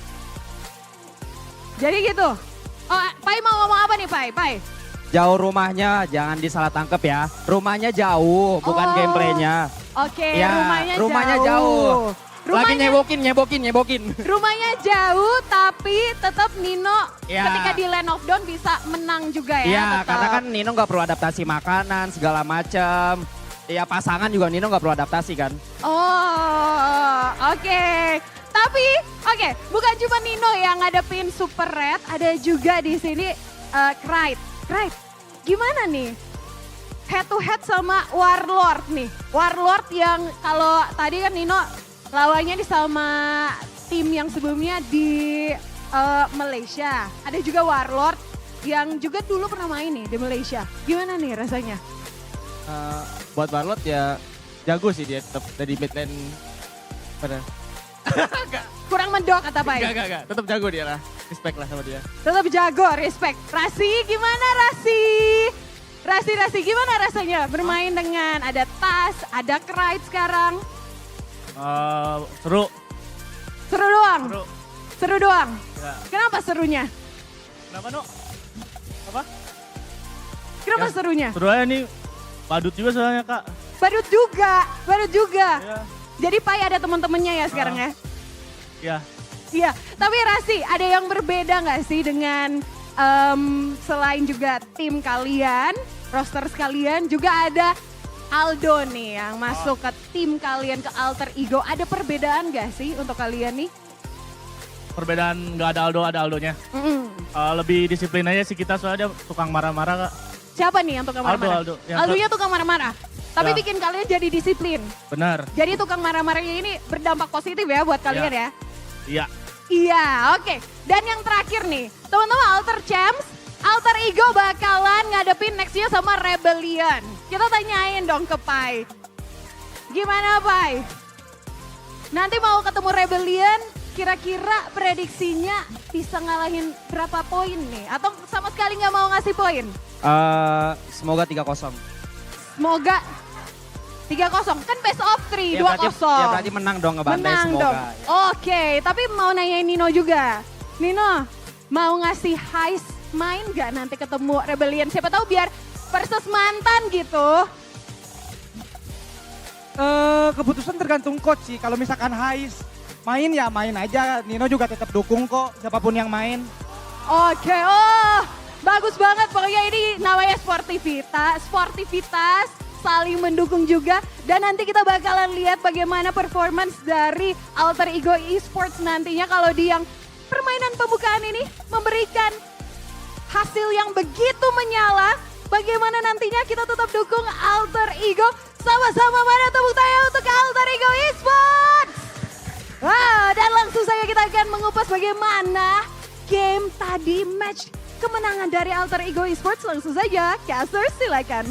Jadi gitu. Oh, Pai mau ngomong apa nih Pai? Jauh rumahnya, jangan disalah tangkep ya. Rumahnya jauh, bukan Oh. gameplaynya. Oke, Ya, rumahnya jauh. Lagi nyebokin. Rumahnya jauh tapi tetap Nino Ya. ketika di Land of Dawn bisa menang juga ya. Iya, tetap. karena kan Nino nggak perlu adaptasi makanan segala macam. Ya pasangan juga Nino nggak perlu adaptasi kan. Oh, oke. Tapi, oke, bukan cuma Nino yang ngadepin Super Red, ada juga di sini Krait. Krait, gimana nih? Head to head sama Warlord nih. Warlord yang kalau tadi kan Nino lawannya di sama tim yang sebelumnya di Malaysia. Ada juga Warlord yang juga dulu pernah main nih di Malaysia. Gimana nih rasanya? Buat Warlord ya jago sih dia tetap dari mid lane. Pada Kurang mendok kata Pai. Enggak. Tetap jago dia lah. Respect lah sama dia. Tetap jago, respect. Rasi, gimana Rasi? Rasi, gimana rasanya bermain dengan ada Tas, ada Krait sekarang? Seru. Seru doang? Seru doang? Ya. Kenapa serunya? Kenapa no? Apa? Kenapa Ya. serunya? Seru aja nih. Badut juga soalnya kak. Badut juga. Ya. Jadi Pai ada teman-temannya ya sekarang ya? Ya. Iya, tapi Rasi ada yang berbeda nggak sih dengan selain juga tim kalian, roster sekalian juga ada Aldo nih yang masuk ke tim kalian ke Alter Ego. Ada perbedaan nggak sih untuk kalian nih? Perbedaan nggak ada Aldo, ada Aldonya. Mm-mm. Lebih disiplin aja sih kita soalnya dia tukang marah-marah kak. Siapa nih yang tukang marah-marah? Aldo. Yang Aldonya tukang marah-marah. Tapi Ya. bikin kalian jadi disiplin. Benar. Jadi tukang marah-marahnya ini berdampak positif ya buat kalian ya? Iya. Iya, oke. Dan yang terakhir nih, teman-teman Alter Champs, Alter Ego bakalan ngadepin nextnya sama Rebellion. Kita tanyain dong ke Pai. Gimana Pai? Nanti mau ketemu Rebellion, kira-kira prediksinya bisa ngalahin berapa poin nih? Atau sama sekali nggak mau ngasih poin? Semoga 3-0. Semoga 3-0, kan best of 3, 2-0. Ya berarti menang dong ngebantai Menang semoga. dong. Ya. Oke, tapi mau nanyain Nino juga. Nino, mau ngasih heist main gak nanti ketemu Rebellion? Siapa tahu biar versus mantan gitu. Keputusan tergantung coach sih. Kalau misalkan Hais main ya main aja. Nino juga tetap dukung kok siapapun yang main. Oke, bagus banget. Pokoknya ini namanya sportivitas, saling mendukung juga. Dan nanti kita bakalan lihat bagaimana performance dari Alter Ego Esports nantinya kalau di yang permainan pembukaan ini memberikan hasil yang begitu menyala. Bagaimana nantinya kita tetap dukung Alter Ego. Sama-sama mana tepuk tangan untuk Alter Ego Esports. Dan langsung saja kita akan mengupas bagaimana game tadi, match kemenangan dari Alter Ego Esports. Langsung saja, caster silakan.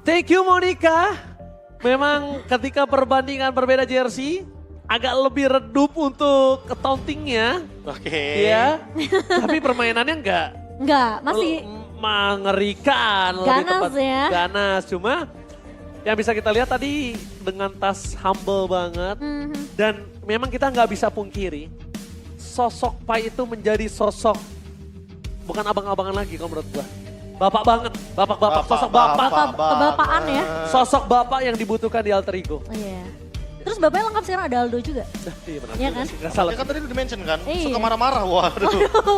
Thank you Monica. Memang ketika perbandingan berbeda jersey, agak lebih redup untuk tauntingnya. Oke. Ya. Tapi permainannya Enggak, masih mengerikan. ganas ya. Ganas, cuma yang bisa kita lihat tadi dengan tas humble banget. Dan memang kita nggak bisa pungkiri, sosok Pai itu menjadi sosok, bukan abang-abangan lagi kalau menurut gua. Bapak banget, bapak, sosok bapak. Kebapaan ya. Sosok bapak yang dibutuhkan di Alter Ego. Iya. Terus bapaknya lengkap sekarang ada Aldo juga. Iya benar. Iya kan? Nggak salah. Ya kan tadi udah di-mention kan, Iya. suka marah-marah. Waduh.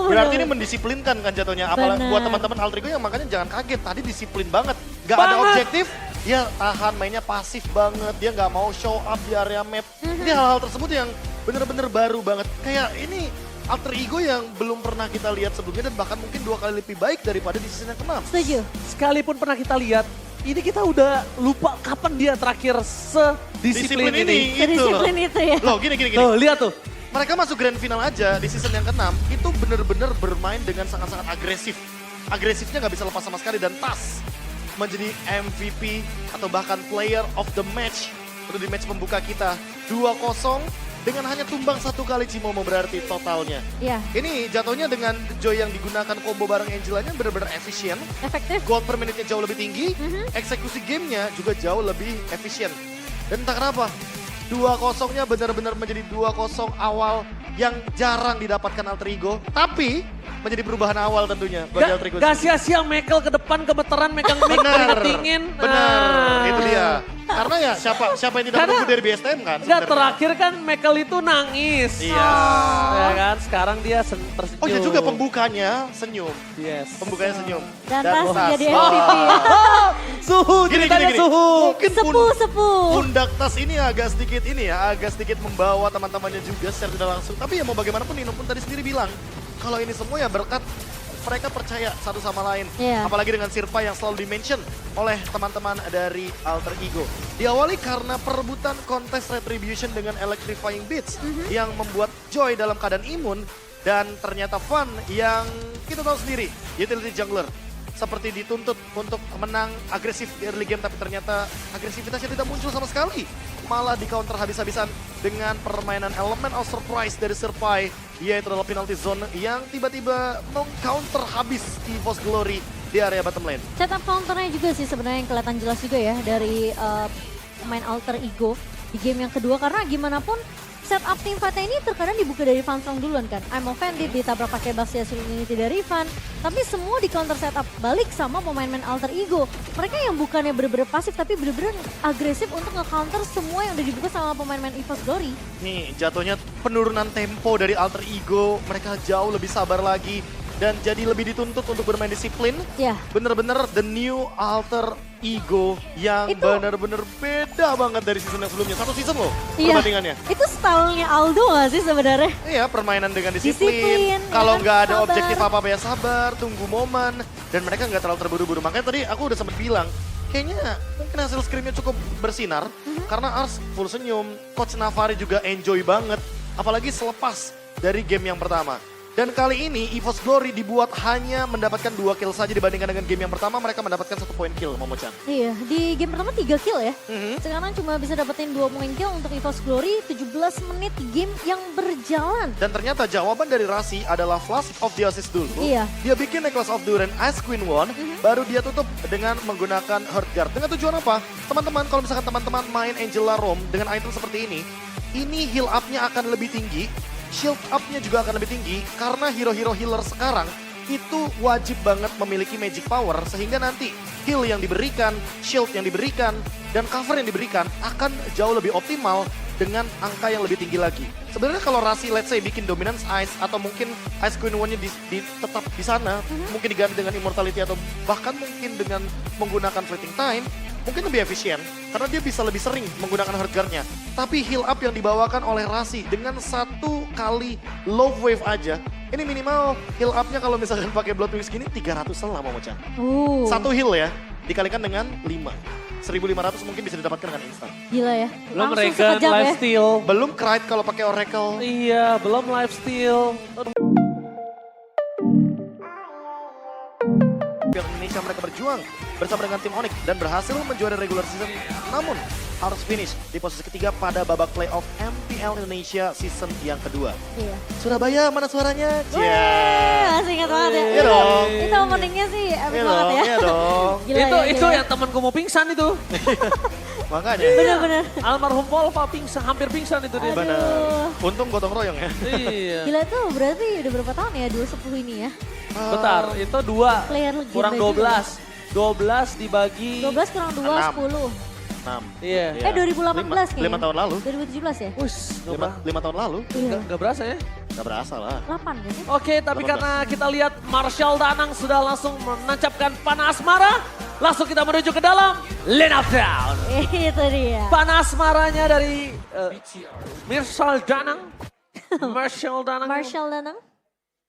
Berarti ini mendisiplinkan kan jatuhnya. Apalagi Benar. buat teman-teman Alter Ego yang makanya jangan kaget. Tadi disiplin banget. Gak ada Banget. objektif, dia tahan mainnya pasif banget. Dia gak mau show up di area map. Ini hal-hal tersebut yang bener-bener baru banget. Kayak ini Alter Ego yang belum pernah kita lihat sebelumnya dan bahkan mungkin 2 kali lebih baik daripada di season yang ke-6. Setuju. Sekalipun pernah kita lihat, ini kita udah lupa kapan dia terakhir sedisiplin ini. Itu loh. Sedisiplin itu ya. Loh gini. Tuh, lihat tuh. Mereka masuk grand final aja di season yang ke-6 itu bener-bener bermain dengan sangat-sangat agresif. Agresifnya nggak bisa lepas sama sekali dan Tas menjadi MVP atau bahkan player of the match untuk di match pembuka kita. 2-0 dengan hanya tumbang 1 kali Cimomo berarti totalnya. Iya, Ini jatuhnya dengan Joy yang digunakan combo bareng Angelanya bener-bener efisien. efektif. Gold per menitnya jauh lebih tinggi, eksekusi gamenya juga jauh lebih efisien. Dan entah kenapa, 2-0-nya benar-benar menjadi 2-0 awal yang jarang didapatkan Alter Ego. Tapi menjadi perubahan awal tentunya bagi Alter Ego. Gak sia-sia Mekel ke depan kebetulan megang mic keringetingin. Benar, itu dia. Karena ya siapa yang tidak Karena- menunggu dari BSTM kan? Enggak, sebenarnya. terakhir kan Mekel itu nangis. Iya. Ya kan, sekarang dia tersenyum. Oh iya juga pembukanya senyum. Yes. Pembukanya senyum. Dan Tas Tas. jadi Wah. MVP. Suhu, Gini. ceritanya suhu. Mungkin Sepuh. pundak Tas ini agak sedikit membawa teman-temannya juga secara tidak langsung. Tapi ya mau bagaimanapun Nino pun tadi sendiri bilang, kalau ini semua ya berkat mereka percaya satu sama lain. Iya. Apalagi dengan Sirpa yang selalu di-mention oleh teman-teman dari Alter Ego. Diawali karena perebutan kontes Retribution dengan Electrifying Beats yang membuat Joy dalam keadaan imun. Dan ternyata Fun yang kita tahu sendiri, utility jungler. Seperti dituntut untuk menang agresif di early game, tapi ternyata agresivitasnya tidak muncul sama sekali. Malah di counter habis-habisan dengan permainan elemen of surprise dari Serpai, yaitu adalah penalty zone yang tiba-tiba meng-counter habis EVOS Glory di area bottom lane. Setup counternya juga sih sebenarnya yang kelihatan jelas juga ya dari pemain Alter Ego di game yang kedua. Karena gimana pun setup tim fight ini terkadang dibuka dari Van Strong duluan kan. I'm offended, ditabrak pakai Bastia Immunity dari Van. Tapi semua di counter setup balik sama pemain-pemain Alter Ego. Mereka yang bukannya bener-bener pasif tapi bener-bener agresif untuk nge-counter semua yang udah dibuka sama pemain-pemain EVOS Glory. Nih jatuhnya penurunan tempo dari Alter Ego, mereka jauh lebih sabar lagi. Dan jadi lebih dituntut untuk bermain disiplin. Ya. Bener-bener the new Alter Ego yang Itu- bener-bener beda banget dari season yang sebelumnya. 1 season loh Iya. perbandingannya. Itu stylenya Aldo gak sih sebenarnya? Iya, permainan dengan Disiplin, disiplin. ya Kalau kan, nggak ada sabar. objektif apa-apa ya sabar, tunggu momen. Dan mereka nggak terlalu terburu-buru. Makanya tadi aku udah sempat bilang, kayaknya mungkin hasil scrimnya cukup bersinar. Karena Ars full senyum, Coach Navari juga enjoy banget. Apalagi selepas dari game yang pertama. Dan kali ini EVOS Glory dibuat hanya mendapatkan 2 kill saja dibandingkan dengan game yang pertama. Mereka mendapatkan 1 poin kill, Momo-chan. Iya, di game pertama 3 kill ya. Mhm. Sekarang cuma bisa dapetin 2 poin kill untuk EVOS Glory, 17 menit game yang berjalan. Dan ternyata jawaban dari Rasi adalah Flash of the Assist dulu. Iya. Dia bikin Necklace of Duren as Queen One, baru dia tutup dengan menggunakan Hurt Guard. Dengan tujuan apa? Teman-teman, kalau misalkan teman-teman main Angela Rome dengan item seperti ini, ini heal up-nya akan lebih tinggi, shield up-nya juga akan lebih tinggi, karena hero-hero healer sekarang itu wajib banget memiliki magic power, sehingga nanti heal yang diberikan, shield yang diberikan, dan cover yang diberikan akan jauh lebih optimal dengan angka yang lebih tinggi lagi. Sebenarnya kalau Rasi let's say bikin dominance ice atau mungkin ice queen one-nya tetap di sana, mungkin diganti dengan immortality atau bahkan mungkin dengan menggunakan fleeting time, mungkin lebih efisien karena dia bisa lebih sering menggunakan hard guard-nya. Tapi heal up yang dibawakan oleh Rasi dengan 1 kali low wave aja, ini minimal heal up-nya kalau misalkan pakai Blood Wings gini 300-an lah Momo-chan. Satu heal ya, dikalikan dengan 5. 1.500 mungkin bisa didapatkan dengan instan. Gila ya. Belum Langsung Regen, sekejap ya. lifesteal. Belum Knight kalau pakai Oracle. Iya, belum lifesteal. Piala Indonesia mereka berjuang bersama dengan tim Onyx dan berhasil menjuarai regular season, namun harus finish di posisi ketiga pada babak playoff MPL Indonesia season yang kedua. Iya. Surabaya mana suaranya? Wih, masih ingat banget ya. Iya dong. Itu openingnya sih epic Iya banget dong, ya. iya dong. Gila itu ya, itu gila. yang temanku mau pingsan itu. Makanya. Bener-bener. Almarhum Polva pingsan, hampir pingsan itu dia. Benar. Aduh. Untung gotong royong ya. Iya. Gila tuh berarti udah berapa tahun ya 210 ini ya? Bentar, itu 2 Player legenda kurang juga. 12. 12 dibagi 12 kurang 2, 10. 6. Iya. Eh 2018 kayaknya. 5 tahun lalu. 2017 ya? Wus, 5 tahun lalu. Iya. Nggak berasa ya. Gak berasa lah. 8 gak sih? Oke, tapi 18. karena kita lihat Marshall Danang sudah langsung menancapkan panah asmara, langsung kita menuju ke dalam lane of down. Itu dia. Panah asmaranya dari Marshall Danang. Marshall Danang Marshall Danang.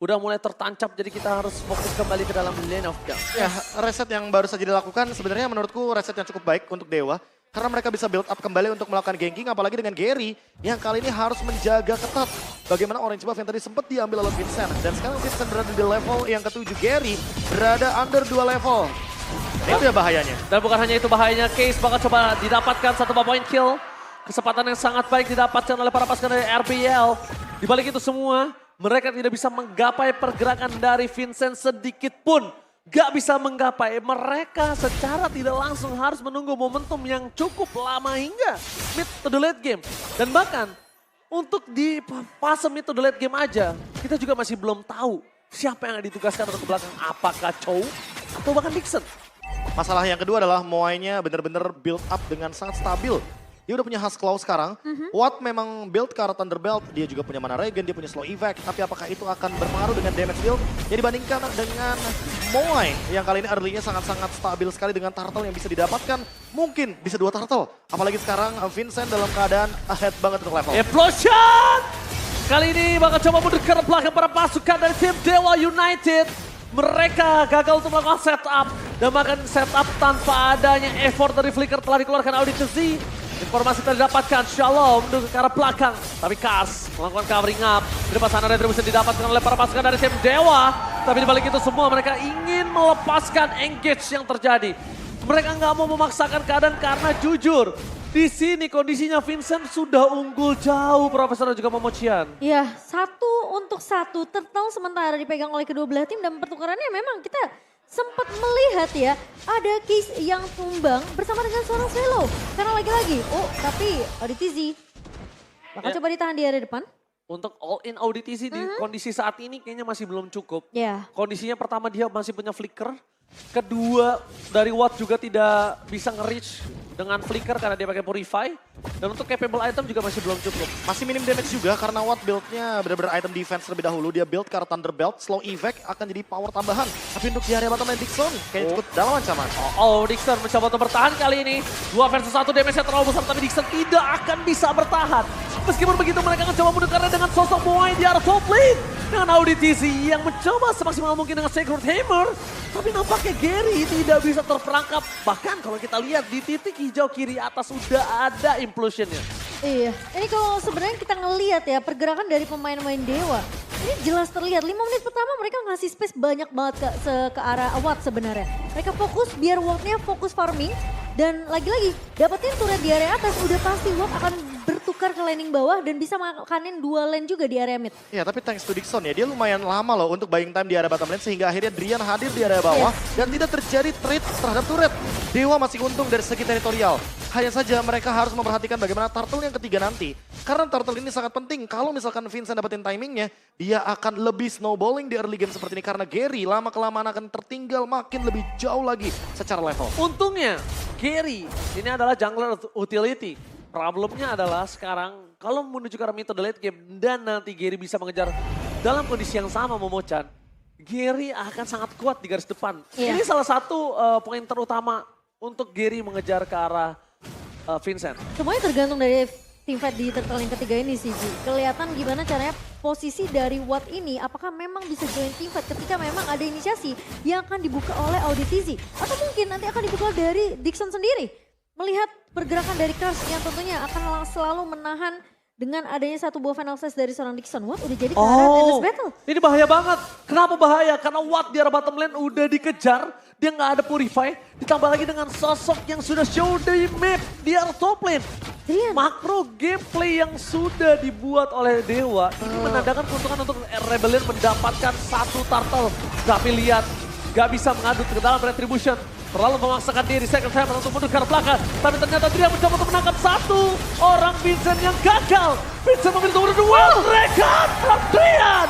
udah mulai tertancap, jadi kita harus fokus kembali ke dalam lane of down. Ya, reset yang baru saja dilakukan sebenarnya menurutku reset yang cukup baik untuk Dewa. Karena mereka bisa build up kembali untuk melakukan ganking, apalagi dengan Gary yang kali ini harus menjaga ketat bagaimana orange buff yang tadi sempat diambil oleh Vincent. Dan sekarang Vincent berada di level yang ke-7, Gary berada under 2 level. Itu ya bahayanya. Dan bukan hanya itu bahayanya, Case bakal coba didapatkan 1 point kill. Kesempatan yang sangat baik didapatkan oleh para pasukan dari RBL. Di balik itu semua, mereka tidak bisa menggapai pergerakan dari Vincent sedikit pun. Gak bisa menggapai, mereka secara tidak langsung harus menunggu momentum yang cukup lama hingga mid to the late game. Dan bahkan untuk di fase mid to the late game aja, kita juga masih belum tahu siapa yang ditugaskan untuk ke belakang. Apakah Chow atau bahkan Dixon? Masalah yang kedua adalah Moai-nya benar-benar build up dengan sangat stabil. Dia udah punya Husk Claw sekarang. Watt memang build ke arah Thunderbelt. Dia juga punya mana regen, dia punya slow evac. Tapi apakah itu akan berpengaruh dengan damage build? Yang dibandingkan dengan Moai yang kali ini early-nya sangat-sangat stabil sekali dengan turtle yang bisa didapatkan. Mungkin bisa 2 turtle. Apalagi sekarang Vincent dalam keadaan ahead banget untuk level. Explosion! Kali ini bakal coba mundur ke belakang para pasukan dari tim Dewa United. Mereka gagal untuk melakukan setup. Dan bahkan setup tanpa adanya effort dari Flicker telah dikeluarkan Audit Z. Informasi telah didapatkan, Shalom menuju ke arah belakang. Tapi Kars melakukan covering up. Di depan sana Retribution bisa didapatkan oleh para pasukan dari tim Dewa. Tapi di balik itu semua mereka ingin melepaskan engage yang terjadi. Mereka nggak mau memaksakan keadaan karena jujur. Di sini kondisinya Vincent sudah unggul jauh, Profesor dan juga Momocian. Iya, 1-1 turtle sementara dipegang oleh kedua belah tim dan pertukarannya memang kita sempat melihat ya ada case yang tumbang bersama dengan seorang Swallow. Karena lagi-lagi, tapi AuditZ bakal Ya. coba ditahan di area depan. Untuk all in AuditZ di kondisi saat ini kayaknya masih belum cukup. Ya, Kondisinya pertama dia masih punya flicker. Kedua dari Watt juga tidak bisa nge-reach dengan flicker karena dia pakai purify. Dan untuk capable item juga masih belum cukup. Masih minim damage juga karena Watt build-nya benar-benar item defense terlebih dahulu. Dia build ke arah Thunderbelt, slow evac akan jadi power tambahan. Tapi untuk di area bottom lane Dixon kayaknya cukup dalam ancaman. Oh, Dixon mencoba untuk bertahan kali ini. 2 versus 1 damage-nya terlalu besar tapi Dixon tidak akan bisa bertahan. Meskipun begitu mereka akan coba mendekarnya dengan sosok Moai di arah top lane. Dengan AuditZ yang mencoba semaksimal mungkin dengan Sacred Hammer. Tapi nampaknya Gary tidak bisa terperangkap. Bahkan kalau kita lihat di titik hijau kiri atas sudah ada implosionnya. iya. Ini kalau sebenarnya kita ngelihat ya pergerakan dari pemain-pemain Dewa. Ini jelas terlihat 5 menit pertama mereka ngasih space banyak banget ke arah Watt sebenarnya. Mereka fokus biar Watt-nya fokus farming. Dan lagi-lagi dapetin turret di area atas udah pasti Watt akan bertukar ke laning bawah dan bisa makanin 2 lane juga di area mid. Ya tapi thanks to Dixon ya, dia lumayan lama loh untuk buying time di area bottom lane sehingga akhirnya Drian hadir di area bawah dan tidak terjadi trade terhadap turret. Dewa masih untung dari segi teritorial. Hanya saja mereka harus memperhatikan bagaimana turtle yang ketiga nanti. Karena turtle ini sangat penting. Kalau misalkan Vincent dapetin timingnya, dia akan lebih snowballing di early game seperti ini. Karena Gary lama-kelamaan akan tertinggal makin lebih jauh lagi secara level. Untungnya Gary ini adalah jungler utility. Problemnya adalah sekarang kalau menuju ke arah mid to the late game dan nanti Gary bisa mengejar dalam kondisi yang sama Momochan, Gary akan sangat kuat di garis depan. Iya. Ini salah satu poin terutama untuk Gary mengejar ke arah Vincent. Semuanya tergantung dari teamfight di turtle yang ketiga ini sih, Ji. Kelihatan gimana caranya posisi dari Watt ini, apakah memang bisa join teamfight ketika memang ada inisiasi yang akan dibuka oleh Auditizi. Atau mungkin nanti akan dibuka dari Dixon sendiri. Melihat pergerakan dari Cars yang tentunya akan selalu menahan dengan adanya satu buah final size dari seorang Dixon. Watt udah jadi ke arah endless battle. Ini bahaya banget. Kenapa bahaya? Karena Watt di arah bottom lane udah dikejar. Dia nggak ada purify. Ditambah lagi dengan sosok yang sudah show di map di arah top lane. Drian. Makro gameplay yang sudah dibuat oleh Dewa. Ini menandakan keuntungan untuk Rebellion mendapatkan satu turtle. Tapi lihat, gak bisa mengadut ke dalam retribution. Terlalu memaksakan diri second time untuk mundur ke arah belakang. Tapi ternyata Drian mencoba untuk menangkap satu orang Vincent yang gagal. Vincent memilih untuk duel. Record from Drian.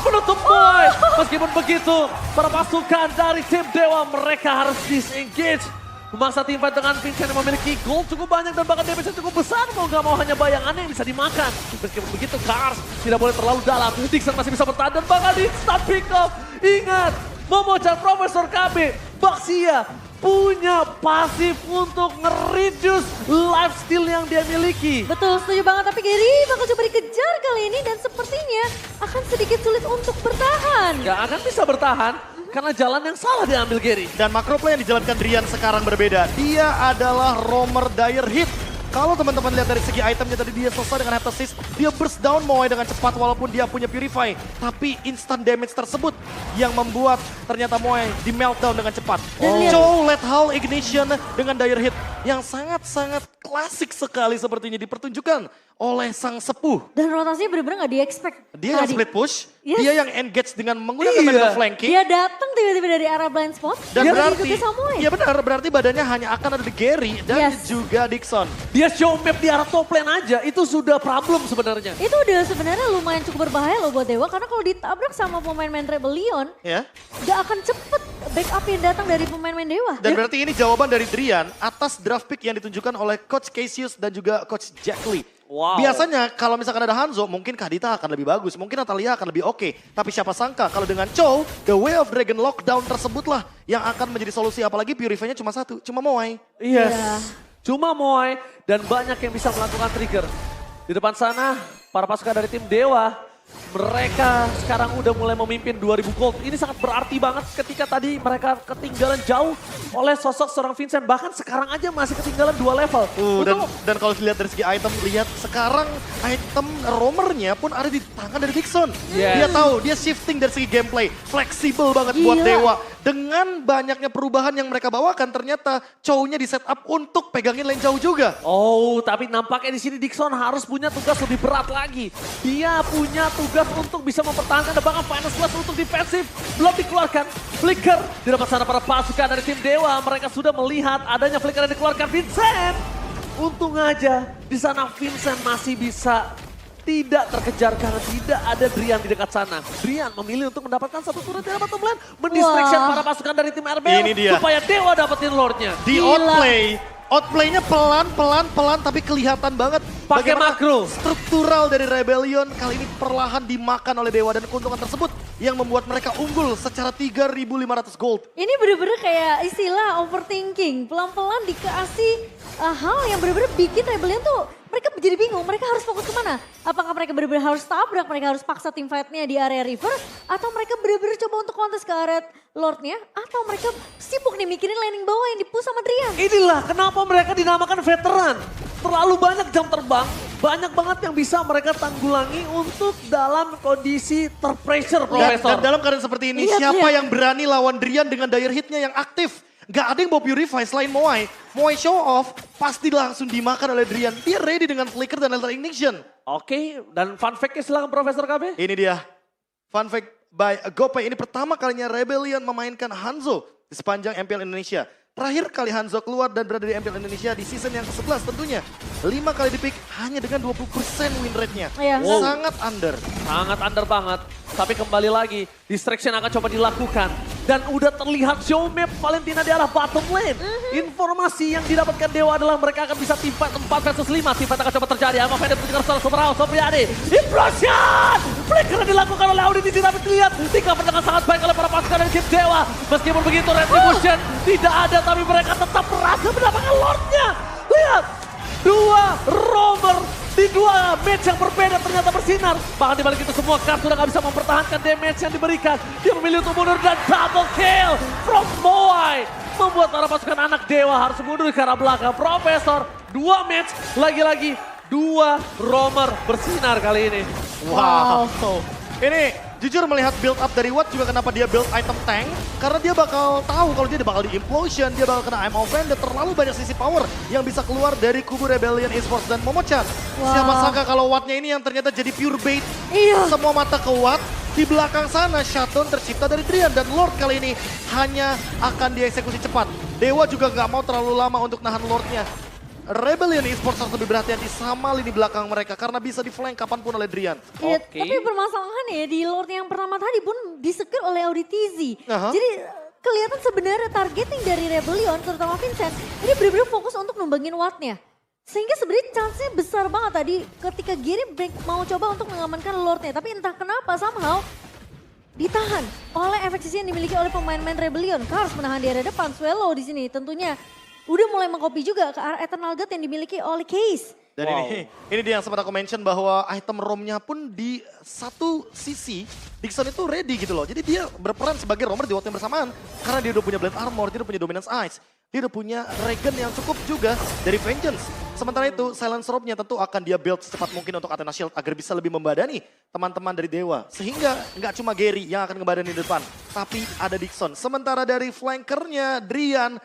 Menutup poin. Meskipun begitu, para pasukan dari tim Dewa mereka harus disengage. Memaksa tim fight dengan Vincent yang memiliki gold cukup banyak dan bahkan damage cukup besar. Mau gak mau hanya bayangannya yang bisa dimakan. Meskipun begitu, Cars tidak boleh terlalu dalam. Dixon masih bisa bertahan dan bakal di start pick off. Ingat, Momochan, Profesor KB, Baxia punya pasif untuk nge-reduce lifesteal yang dia miliki. Betul, setuju banget. Tapi Gary bakal coba dikejar kali ini dan sepertinya akan sedikit sulit untuk bertahan. Gak akan bisa bertahan karena jalan yang salah diambil Gary. Dan macro play yang dijalankan Drian sekarang berbeda. Dia adalah roamer dire hit. Kalau teman-teman lihat dari segi itemnya tadi dia selesai dengan Heptasis, dia burst down Moe dengan cepat walaupun dia punya Purify. Tapi instant damage tersebut yang membuat ternyata Moe di meltdown dengan cepat. Chow let Hull Ignition dengan dire hit yang sangat-sangat klasik sekali sepertinya dipertunjukkan oleh sang sepuh. Dan rotasinya benar-benar gak di-expect. Dia yang split push, Yes. dia yang engage dengan menggunakan medical flanking. Dia datang tiba-tiba dari arah blind spot. Dan dia berarti, ikuti Samuel. iya benar, berarti badannya hanya akan ada di Gary dan Yes. juga Dixon. Dia show map di arah top lane aja, itu sudah problem sebenarnya. Itu udah sebenarnya lumayan cukup berbahaya loh buat Dewa. Karena kalau ditabrak sama pemain-pemain Rebellion, Ya. gak akan cepet backup yang datang dari pemain-pemain Dewa. Dan berarti ini jawaban dari Drian atas draft pick yang ditunjukkan oleh Coach Cassius dan juga Coach Jack Lee. Wow. Biasanya kalau misalkan ada Hanzo, mungkin Kadita akan lebih bagus, mungkin Natalia akan lebih oke. Tapi siapa sangka kalau dengan Chow, The Way of Dragon Lockdown tersebutlah yang akan menjadi solusi. Apalagi Purify-nya cuma satu, cuma Moai. Yes. Iya. Cuma Moe dan banyak yang bisa melakukan trigger. Di depan sana, para pasukan dari tim Dewa, mereka sekarang udah mulai memimpin 2000 gold. Ini sangat berarti banget ketika tadi mereka ketinggalan jauh oleh sosok seorang Vincent. Bahkan sekarang aja masih ketinggalan 2 level. Dan kalau dilihat dari segi item, lihat sekarang item roamernya pun ada di tangan dari Dixon. Yes. Dia tahu, dia shifting dari segi gameplay. Fleksibel banget buat Gila. Dewa. Dengan banyaknya perubahan yang mereka bawakan, ternyata Chow-nya di setup untuk pegangin lane jauh juga. Oh, tapi nampaknya di sini Dixon harus punya tugas lebih berat lagi. Dia punya tugas untuk bisa mempertahankan dan bahkan final slash untuk defensif. Belum dikeluarkan. Flicker di depan sana para pasukan dari tim Dewa. Mereka sudah melihat adanya flicker yang dikeluarkan Vincent. Untung aja di sana Vincent masih bisa tidak terkejar karena tidak ada Drian di dekat sana. Drian memilih untuk mendapatkan satu turret di bottom lane. Mendistraction Wah. para pasukan dari tim RBL Ini dia. supaya Dewa dapetin lordnya. Di Gila. outplay. Outplaynya pelan tapi kelihatan banget. Pakai bagaimana makro. Struktural dari Rebellion kali ini perlahan dimakan oleh Dewa. Dan keuntungan tersebut yang membuat mereka unggul secara 3.500 gold. Ini bener-bener kayak istilah overthinking. Pelan-pelan dikasih hal yang bener-bener bikin Rebellion tuh mereka jadi bingung. Mereka harus fokus kemana? Apakah mereka bener-bener harus tabrak? Mereka harus paksa tim fight-nya di area river? Atau mereka bener-bener coba untuk kontes ke area Lord-nya? Atau mereka sibuk nih mikirin laning bawah yang dipush sama Drian? Inilah kenapa mereka dinamakan veteran. Terlalu banyak jam terbang, banyak banget yang bisa mereka tanggulangi untuk dalam kondisi terpressure, Profesor. Dan dalam keadaan seperti ini, Lihat, siapa lihat. yang berani lawan Drian dengan dire hitnya yang aktif? Gak ada yang bawa Purify selain Moai. Moai show off, pasti langsung dimakan oleh Drian. Dia ready dengan Flicker dan Elder Ignition. Oke, dan fun fact-nya silakan Profesor KB. Ini dia, fun fact by Gopay. Ini pertama kalinya Rebellion memainkan Hanzo di sepanjang MPL Indonesia. Terakhir kali Hanzo keluar dan berada di MPL Indonesia di season yang ke-11 tentunya. 5 kali di pick hanya dengan 20% win rate-nya. Iya. Sangat under. Sangat under banget. Tapi kembali lagi, distraction akan coba dilakukan. Dan udah terlihat show map Valentina di arah bottom lane. Informasi yang didapatkan Dewa adalah mereka akan bisa teamfight 4 versus 5. Teamfight akan coba terjadi. Ama Fede mengejar salah Sobrao, Sobriani. Implosion! Flicker dilakukan oleh Auditisi tapi terlihat di-cover dengan sangat baik oleh para pasukan dari tim Dewa. Meskipun begitu Retribution tidak ada tapi mereka tetap berhasil mendapatkan Lordnya. Lihat, 2 roamer di 2 match yang berbeda ternyata bersinar. Bahkan dibalik itu semua Kars sudah gak bisa mempertahankan damage yang diberikan. Dia memilih untuk mundur dan double kill from Moai. Membuat para pasukan anak Dewa harus mundur ke arah belakang. Profesor, 2 match, lagi-lagi 2 roamer bersinar kali ini. Wow. Ini jujur melihat build up dari Watt juga kenapa dia build item tank. Karena dia bakal tahu kalau dia bakal di implosion, dia bakal kena I'm offended. Terlalu banyak sisi power yang bisa keluar dari kubu Rebellion Esports dan Momochan. Siapa sangka kalau Wattnya ini yang ternyata jadi pure bait. Iya. Semua mata ke Watt. Di belakang sana shutdown tercipta dari Drian dan Lord kali ini hanya akan dieksekusi cepat. Dewa juga nggak mau terlalu lama untuk nahan Lordnya. Rebellion Esports harus lebih berhati-hati sama lini belakang mereka karena bisa di-flank kapanpun oleh Drian. Iya, Oke. tapi permasalahannya di Lord yang pertama tadi pun disekir oleh Auditizi. Aha. Jadi kelihatan sebenarnya targeting dari Rebellion, terutama Vincent, ini benar-benar fokus untuk numbangin Wattnya. Sehingga sebenarnya chance-nya besar banget tadi ketika Giri mau coba untuk mengamankan Lordnya. Tapi entah kenapa somehow ditahan oleh efek sisi yang dimiliki oleh pemain-pemain Rebellion. Kars menahan di area depan, Swallow di sini tentunya udah mulai mengcopy juga ke arah Eternal God yang dimiliki oleh Case. Dan ini dia yang sempat aku mention bahwa item ROM-nya pun di satu sisi Dixon itu ready gitu loh. Jadi dia berperan sebagai roamer di waktu yang bersamaan. Karena dia udah punya Blade Armor, dia udah punya Dominance Ice. Dia udah punya Regen yang cukup juga dari Vengeance. Sementara itu Silence Robe-nya tentu akan dia build secepat mungkin untuk Athena Shield agar bisa lebih membadani teman-teman dari Dewa. Sehingga nggak cuma Gary yang akan ngebadani di depan, tapi ada Dixon. Sementara dari flankernya Drian,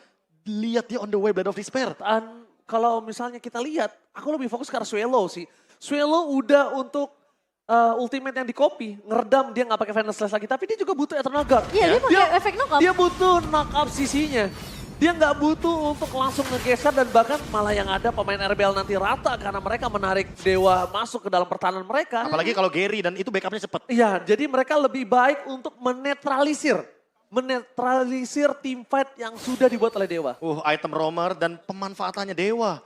lihat dia on the way Blade of Despair. Dan kalau misalnya kita lihat, aku lebih fokus ke arah Swallow sih. Swallow udah untuk ultimate yang di-copy, ngeredam dia nggak pakai Final Slash lagi, tapi dia juga butuh Eternal Guard. Iya, dia pakai efek knock up. Dia butuh knock up sisinya. Dia nggak butuh untuk langsung ngegeser dan bahkan malah yang ada pemain RBL nanti rata karena mereka menarik Dewa masuk ke dalam pertahanan mereka. Apalagi kalau Gary dan itu backupnya cepet. Iya, jadi mereka lebih baik untuk menetralisir team fight yang sudah dibuat oleh Dewa. Item roamer dan pemanfaatannya Dewa.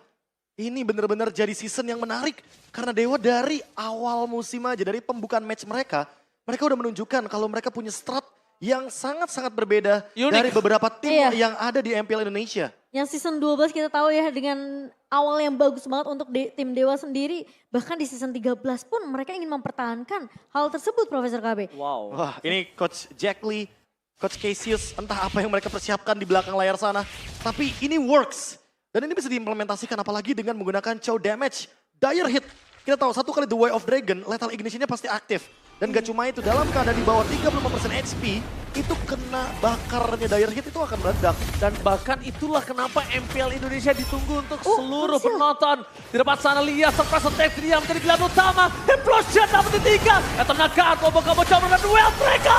Ini benar-benar jadi season yang menarik. Karena Dewa dari awal musim aja, dari pembukaan match mereka udah menunjukkan kalau mereka punya strat yang sangat-sangat berbeda Unik. dari beberapa tim Iya. yang ada di MPL Indonesia. Yang season 12 kita tahu ya dengan awal yang bagus banget untuk tim Dewa sendiri. Bahkan di season 13 pun mereka ingin mempertahankan hal tersebut Profesor KB. Wow. Wah, ini Coach Jack Lee, Coach Cassius, entah apa yang mereka persiapkan di belakang layar sana. Tapi ini works. Dan ini bisa diimplementasikan apalagi dengan menggunakan Chow Damage, Dire Hit. Kita tahu satu kali The Way of Dragon, Lethal Ignition-nya pasti aktif. Dan gak cuma itu, dalam keadaan di bawah 35% HP, itu kena bakarnya Dire Hit itu akan meledak. Dan bahkan itulah kenapa MPL Indonesia ditunggu untuk seluruh penonton. Di depan sana lihat surprise attack dia menjadi pilihan utama. Implosion dapat ditinggal. Eternal Guard, Bobo coba dengan duel mereka.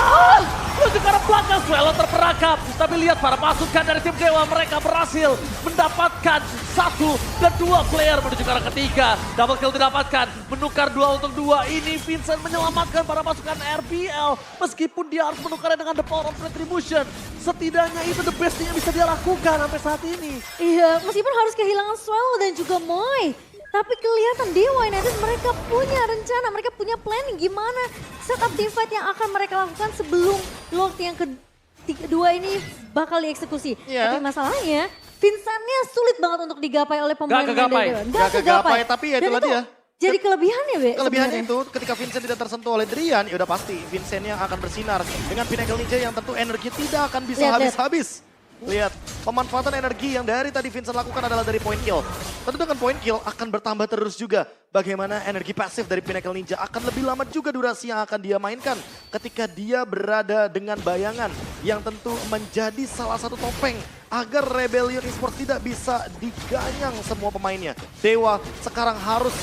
Menuju ke arah belakang, Swallow terperangkap. Tapi lihat para pasukan dari tim Dewa mereka berhasil mendapatkan 1 dan 2 player menuju ke arah ketiga. Double kill didapatkan, menukar 2 untuk 2. Ini Vincent menyelamatkan para pasukan RBL. Meskipun dia harus menukarnya dengan the power of retribution. Setidaknya itu the best thing yang bisa dia lakukan sampai saat ini. Iya, meskipun harus kehilangan Swallow dan juga Moy. Tapi kelihatan Dewa United mereka punya rencana, mereka punya planning gimana setup teamfight yang akan mereka lakukan sebelum Lord yang kedua ini bakal dieksekusi. Iya. Tapi masalahnya Vincentnya sulit banget untuk digapai oleh pemain kegapai. Dewa. Gak kegapai, tapi ya Dan itulah itu dia. jadi kelebihannya, Be. Kelebihannya sebenarnya. itu ketika Vincent tidak tersentuh oleh Drian, ya udah pasti Vincent yang akan bersinar. Dengan Pinnacle Ninja yang tentu energi tidak akan bisa Lihat. habis-habis. Lihat, pemanfaatan energi yang dari tadi Vincent lakukan adalah dari point kill. Tentu dengan point kill akan bertambah terus juga. Bagaimana energi pasif dari Pinnacle Ninja akan lebih lama juga durasi yang akan dia mainkan. Ketika dia berada dengan bayangan yang tentu menjadi salah satu topeng agar Rebellion Esports tidak bisa diganyang semua pemainnya. Dewa sekarang harus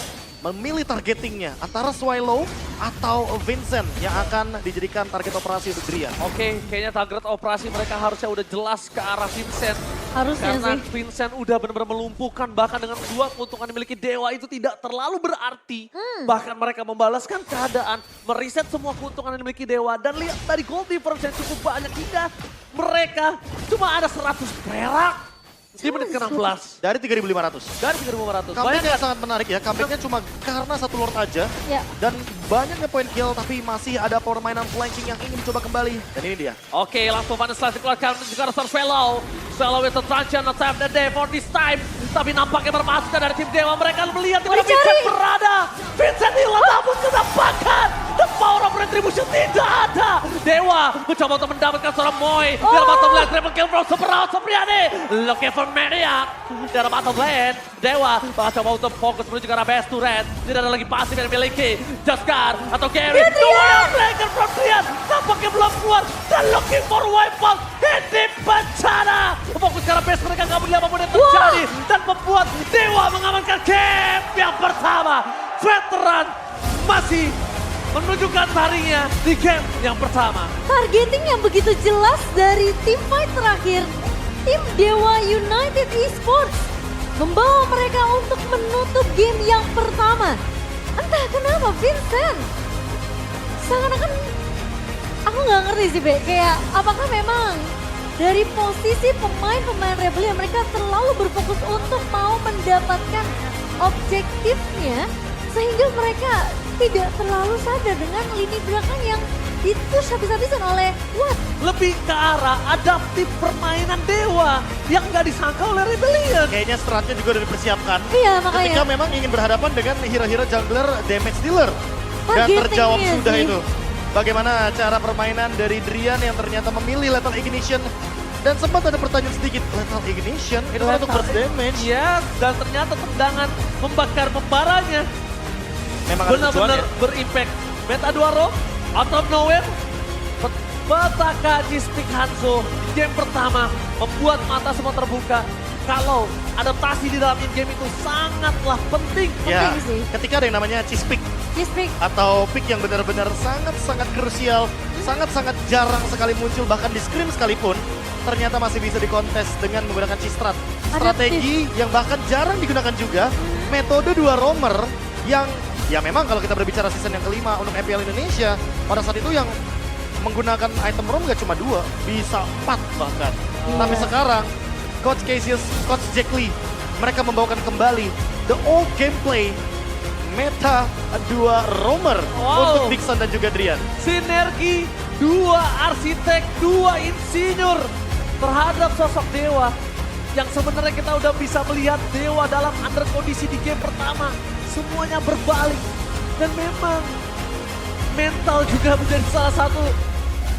memilih targetingnya antara Swallow atau Vincent yang akan dijadikan target operasi untuk Drian. Oke, kayaknya target operasi mereka harusnya udah jelas ke arah Vincent. Harusnya Karena sih. Vincent udah benar-benar melumpuhkan, bahkan dengan dua keuntungan yang dimiliki Dewa itu tidak terlalu berarti. Bahkan mereka membalaskan keadaan, mereset semua keuntungan yang dimiliki Dewa. Dan lihat dari gold difference yang cukup banyak hingga mereka cuma ada 100 perak di menit ke-16. Dari 3.500. Dari 3.500. Comebacknya sangat menarik ya, comebacknya cuma karena satu Lord aja. Ya. Dan banyaknya point kill, tapi masih ada permainan flanking yang ingin dicoba kembali. Dan ini dia. Oke, langsung Van Slash dikeluarkan juga Star Swallow. Swallow with the truncheon attack the day for this time. Tapi nampaknya berpasukan dari tim Dewa. Mereka melihat di mana Dicari. Vincent berada. Vincent hilang namun kenampakan. The power of retribution tidak ada. Dewa mencoba untuk mendapatkan seorang Moy. Di dalam bottom lane, triple kill from Super Supriyadi. Looking for Maniac. Di dalam bottom lane, Dewa bakal coba untuk fokus menuju ke arah best turret. Tidak ada lagi pasif yang dimiliki. Jaskar atau Gary. Dua yang flanker from Trian. Nampaknya belum keluar. Dan looking for weapon. Ini bencana. Fokus ke arah best, mereka nggak peduli apapun yang terjadi. Dan membuat Dewa mengamankan game yang pertama. Veteran masih menunjukkan taringnya di game yang pertama. Targeting yang begitu jelas dari tim fight terakhir. Tim Dewa United Esports membawa mereka untuk menutup game yang pertama. Entah kenapa Vincent seakan-akan aku nggak ngerti sih Be, kayak apakah memang dari posisi pemain-pemain Rebellion mereka terlalu berfokus untuk mau mendapatkan objektifnya sehingga mereka tidak terlalu sadar dengan lini belakang yang dipush habis-habisan oleh Watt. Lebih ke arah adaptif permainan Dewa yang nggak disangka oleh Rebellion. Kayaknya stratnya juga udah dipersiapkan. Iya Ketika makanya. memang ingin berhadapan dengan hero-hero jungler damage dealer. Dan Targetingnya terjawab sudah sih. itu. Bagaimana cara permainan dari Drian yang ternyata memilih Lethal Ignition. Dan sempat ada pertanyaan sedikit, Lethal Ignition itu kan untuk burst damage. Yes, dan ternyata tendangan membakar pembaranya. Memang ada Benar-benar tujuannya. berimpact. Meta Duaro, out of nowhere. Petaka Cispik Hanzo game pertama membuat mata semua terbuka. Kalau adaptasi di dalam in-game itu sangatlah penting. Ya, Penting sih. ketika ada yang namanya cheese pick Cispik. atau pick yang benar-benar sangat-sangat krusial, sangat-sangat jarang sekali muncul bahkan di scrim sekalipun, ternyata masih bisa dikontes dengan menggunakan cheese strat. Strategi yang bahkan jarang digunakan juga, metode dua roamer yang ya memang kalau kita berbicara season yang kelima untuk MPL Indonesia, pada saat itu yang menggunakan item roam gak cuma 2, bisa 4 bahkan. Tapi sekarang, Coach Cassius, Coach Jack Lee, mereka membawakan kembali the old gameplay meta 2 roamer untuk Dixon dan juga Drian. Sinergi dua arsitek, dua insinyur terhadap sosok Dewa. Yang sebenarnya kita udah bisa melihat Dewa dalam under kondisi di game pertama. Semuanya berbalik. Dan memang mental juga menjadi salah satu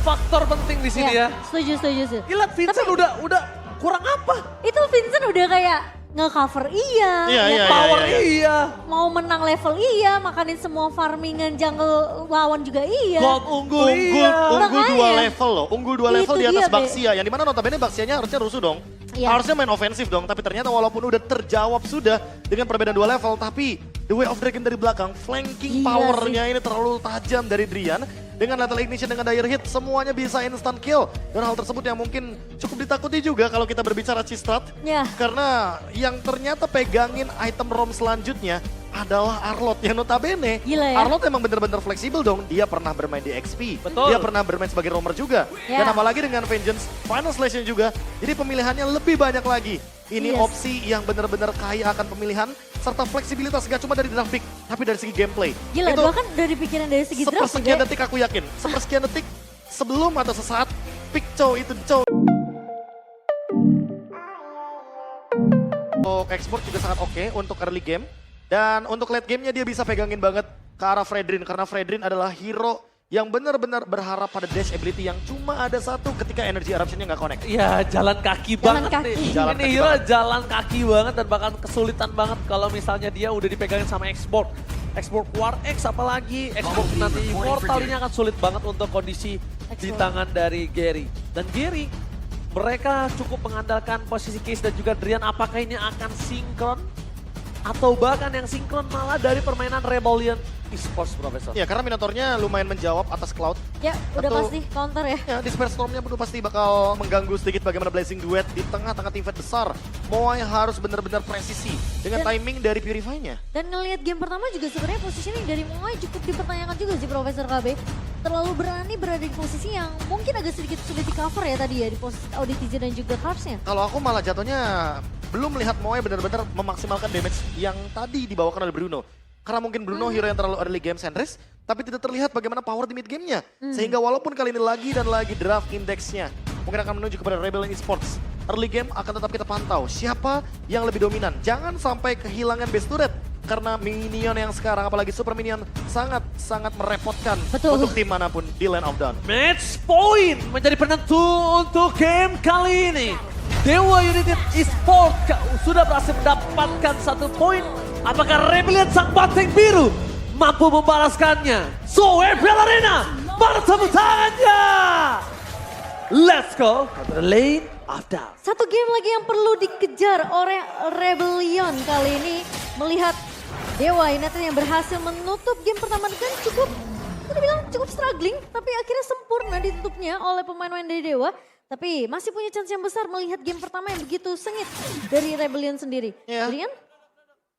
faktor penting di sini ya. Setuju, setuju, setuju. Gila Vincent udah kurang apa? Itu Vincent udah kayak nge-cover iya, Iya, Power iya. mau menang level iya, makanin semua farmingan jungle lawan juga iya. Gold unggul Unggul, iya. unggul 2 Makanya. level loh, unggul 2 level Itu di atas dia, Be. Baxia. Yang dimana notabene Baxianya harusnya rusuh dong. Iya. Harusnya main ofensif dong, tapi ternyata walaupun udah terjawab sudah dengan perbedaan 2 level, tapi The Way of Dragon dari belakang, flanking Gila powernya ini terlalu tajam dari Drian. Dengan Lethal Ignition, dengan Dire Hit, semuanya bisa instant kill. Dan hal tersebut yang mungkin cukup ditakuti juga kalau kita berbicara Cheestrat. Ya. Karena yang ternyata pegangin item ROM selanjutnya adalah Arlot yang notabene. Gila ya. Arlot emang bener-bener fleksibel dong. Dia pernah bermain di XP. Betul. Dia pernah bermain sebagai roamer juga. Ya. Dan apalagi dengan Vengeance Final Slash juga. Jadi pemilihannya lebih banyak lagi. Ini Yes. opsi yang benar-benar kaya akan pemilihan serta fleksibilitas gak cuma dari draft pick, tapi dari segi gameplay. Gila, Itu bahkan dari pikiran dari segi draft sepersekian juga. detik aku yakin. Sepersekian detik sebelum atau sesaat pick Chow itu Chow. Untuk export juga sangat oke untuk early game. Dan untuk late gamenya dia bisa pegangin banget ke arah Fredrin. Karena Fredrin adalah hero yang benar-benar berharap pada dash ability yang cuma ada satu ketika energy eruptionnya nggak connect. Iya, jalan kaki Jalan banget kaki. nih. Jalan Ini kaki hero banget. jalan kaki banget dan bahkan kesulitan banget kalau misalnya dia udah dipegangin sama export. Export War X apalagi, export nanti Immortal ini akan sulit banget untuk kondisi di Export. tangan dari Gary. Dan Gary, mereka cukup mengandalkan posisi Case dan juga Drian. Apakah ini akan sinkron? Atau bahkan yang sinkron malah dari permainan Rebellion Esports, Profesor. Ya, karena Minotaurnya lumayan menjawab atas Cloud. Ya, udah Atau- pasti counter ya. Ya, Disperse Storm-nya pun pasti bakal mengganggu sedikit bagaimana Blazing Duet di tengah-tengah teamfight besar. Moai harus benar-benar presisi dengan Dan- timing dari Purify-nya. Dan ngelihat game pertama juga sebenarnya positioning dari Moai cukup dipertanyakan juga sih Profesor KB. Terlalu berani berada di posisi yang mungkin agak sedikit sulit di cover ya tadi ya di posisi Auditizi dan juga Cars-nya. Kalau aku malah jatuhnya belum melihat Moai benar-benar memaksimalkan damage yang tadi dibawakan oleh Bruno. Karena mungkin Bruno hero yang terlalu early game centris, tapi tidak terlihat bagaimana power di mid game-nya. Sehingga walaupun kali ini lagi dan lagi draft indeksnya, mungkin akan menuju kepada Rebellion Esports. Early game akan tetap kita pantau siapa yang lebih dominan. Jangan sampai kehilangan base turret. Karena minion yang sekarang, apalagi super minion, sangat-sangat merepotkan Betul. untuk tim manapun di Land of Dawn. Match point menjadi penentu untuk game kali ini. Dewa United Esports sudah berhasil mendapatkan 1 poin. Apakah Rebellion sang banteng biru mampu membalaskannya? So, FPL Arena, mana tepuk tangannya? Let's go ke the lane of Dawn. Satu game lagi yang perlu dikejar oleh Rebellion kali ini. Melihat Dewa United yang berhasil menutup game pertama dengan cukup, kita bilang cukup struggling. Tapi akhirnya sempurna ditutupnya oleh pemain-pemain dari Dewa. Tapi masih punya chance yang besar melihat game pertama yang begitu sengit dari Rebellion sendiri. Iya. Dirian?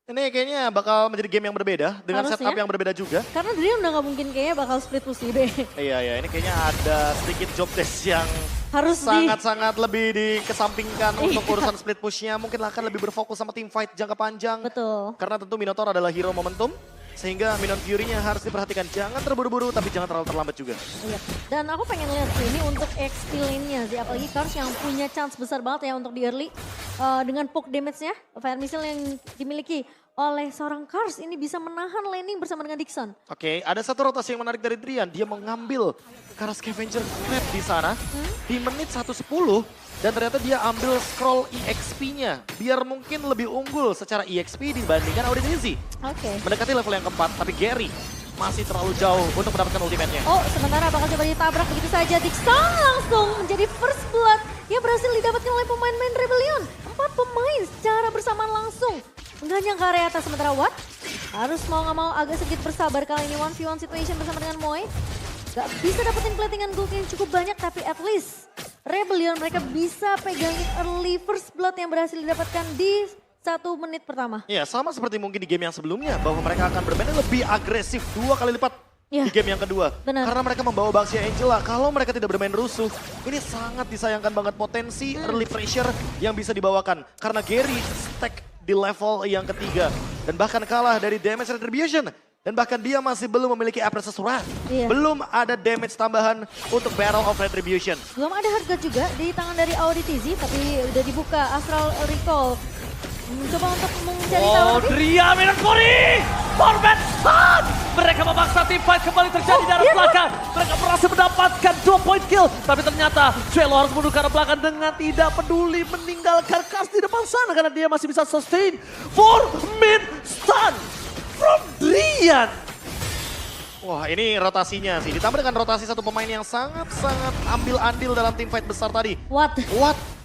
Ini kayaknya bakal menjadi game yang berbeda, dengan Harusnya. setup yang berbeda juga. Karena Dirian udah gak mungkin kayaknya bakal split push B. Iya, ini kayaknya ada sedikit job desk yang Harus sangat-sangat lebih dikesampingkan Iya. untuk urusan split pushnya. Mungkin akan lebih berfokus sama team fight jangka panjang. Betul. Karena tentu Minotaur adalah hero momentum. Sehingga Minion Fury-nya harus diperhatikan. Jangan terburu-buru tapi jangan terlalu terlambat juga. Iya. Dan aku pengen lihat sih ini untuk XP lane-nya sih. Apalagi Cars yang punya chance besar banget ya untuk di early. Dengan poke damage-nya, Fire Missile yang dimiliki oleh seorang Cars ini bisa menahan laning bersama dengan Dixon. Oke, ada satu rotasi yang menarik dari Drian. Dia mengambil Kara Scavenger Grab di sana. Di menit 1:10. Dan ternyata dia ambil scroll EXP-nya. Biar mungkin lebih unggul secara EXP dibandingkan Auditizi. Oke. Mendekati level yang keempat, tapi Gary masih terlalu jauh untuk mendapatkan ultimate-nya. Oh, sementara bakal coba ditabrak begitu saja. Dixon langsung menjadi first blood yang berhasil didapatkan oleh pemain-pemain Rebellion. 4 pemain secara bersamaan langsung mengganyang ke area atas. Sementara Watt harus mau gak mau agak sedikit bersabar kali ini 1v1 situation bersama dengan Moe. Gak bisa dapetin platingan gold yang cukup banyak, tapi at least Rebellion mereka bisa pegangin early first blood yang berhasil didapatkan di 1 menit pertama. Ya, sama seperti mungkin di game yang sebelumnya. Bahwa mereka akan bermain lebih agresif 2 kali lipat Ya, di game yang kedua. benar. Karena mereka membawa Baxia Angela. Kalau mereka tidak bermain rusuh, ini sangat disayangkan banget potensi early pressure yang bisa dibawakan. Karena Gary stack di level yang ketiga. Dan bahkan kalah dari damage retribution. Dan bahkan dia masih belum memiliki Apprentice Wrath. Iya. Belum ada damage tambahan untuk Battle of Retribution. Belum ada harga juga di tangan dari Auditizi, tapi udah dibuka Astral Recall. Coba untuk mencari tahu. Oh, tapi Dria Minakuri! Format Sun! Mereka memaksa tim fight kembali terjadi di arah iya, belakang. Mereka berhasil mendapatkan 2 point kill. Tapi ternyata Cello harus mundur ke arah belakang dengan tidak peduli meninggalkan Cars di depan sana. Karena dia masih bisa sustain 4-min stun from Drian. Wah, ini rotasinya sih. Ditambah dengan rotasi satu pemain yang sangat-sangat ambil andil dalam tim fight besar tadi. What?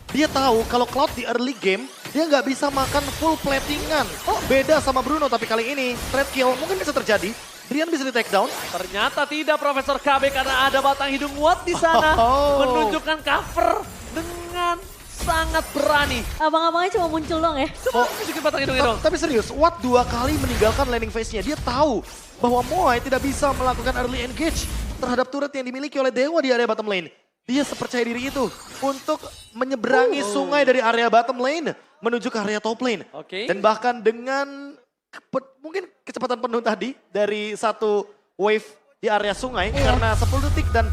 Dia tahu kalau Cloud di early game, dia nggak bisa makan full platingan. Oh, beda sama Bruno, tapi kali ini trade kill mungkin bisa terjadi. Drian bisa di take down. Ternyata tidak Profesor KB karena ada batang hidung Watt di sana. Oh. Menunjukkan cover dengan sangat berani. Abang-abangnya cuma muncul dong ya. Coba tunjukin batang hidung itu. Tapi serius, Watt 2 kali meninggalkan landing phase-nya. Dia tahu bahwa Moai tidak bisa melakukan early engage terhadap turret yang dimiliki oleh Dewa di area bottom lane. Dia sepercaya diri itu untuk menyeberangi sungai dari area bottom lane menuju ke area top lane. Oke. Dan bahkan dengan mungkin kecepatan penuh tadi dari satu wave di area sungai karena 10 detik dan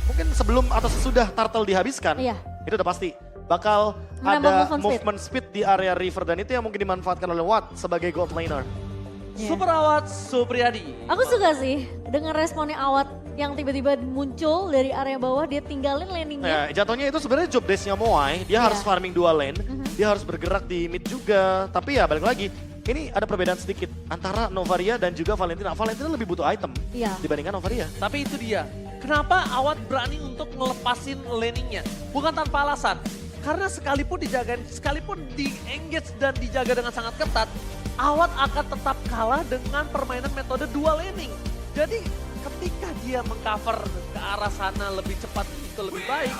mungkin sebelum atau sesudah turtle dihabiskan. Iya. Itu udah pasti bakal Menambah ada movement movement speed di area river dan itu yang mungkin dimanfaatkan oleh Watt sebagai gold laner. Iya. Super Awat Supriyadi. Aku suka sih dengan responnya Awat yang tiba-tiba muncul dari area bawah, dia tinggalin landingnya. Ya, jatuhnya itu sebenarnya job desk-nya Moai. Dia harus farming 2 lane, dia harus bergerak di mid juga. Tapi ya balik lagi, ini ada perbedaan sedikit antara Novaria dan juga Valentina. Valentina lebih butuh item Iya. dibandingkan Novaria. Tapi itu dia. Kenapa Awat berani untuk ngelepasin laningnya? Bukan tanpa alasan. Karena sekalipun di-engage dan dijaga dengan sangat ketat, Awad akan tetap kalah dengan permainan metode dual laning. Jadi ketika dia mengcover ke arah sana lebih cepat itu lebih baik,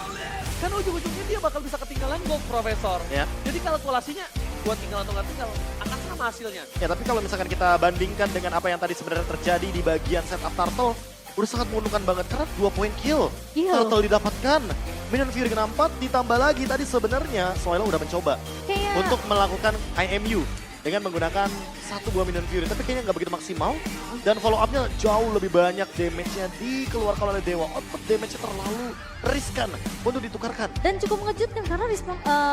kan ujung-ujungnya dia bakal bisa ketinggalan gold, Profesor. Ya. Jadi kalkulasinya buat tinggal atau nggak tinggal akan sama hasilnya. Ya tapi kalau misalkan kita bandingkan dengan apa yang tadi sebenarnya terjadi di bagian setup Turtle, udah sangat menguntungkan banget karena 2 poin kill. Turtle didapatkan. Minion Fury kena 4 ditambah lagi tadi sebenarnya Soila udah mencoba Kayak untuk melakukan IMU dengan menggunakan 1 buah Minion Fury. Tapi kayaknya nggak begitu maksimal dan follow up-nya jauh lebih banyak damage-nya dikeluarkan oleh Dewa. Output damage-nya terlalu riskan untuk ditukarkan. dan cukup mengejutkan karena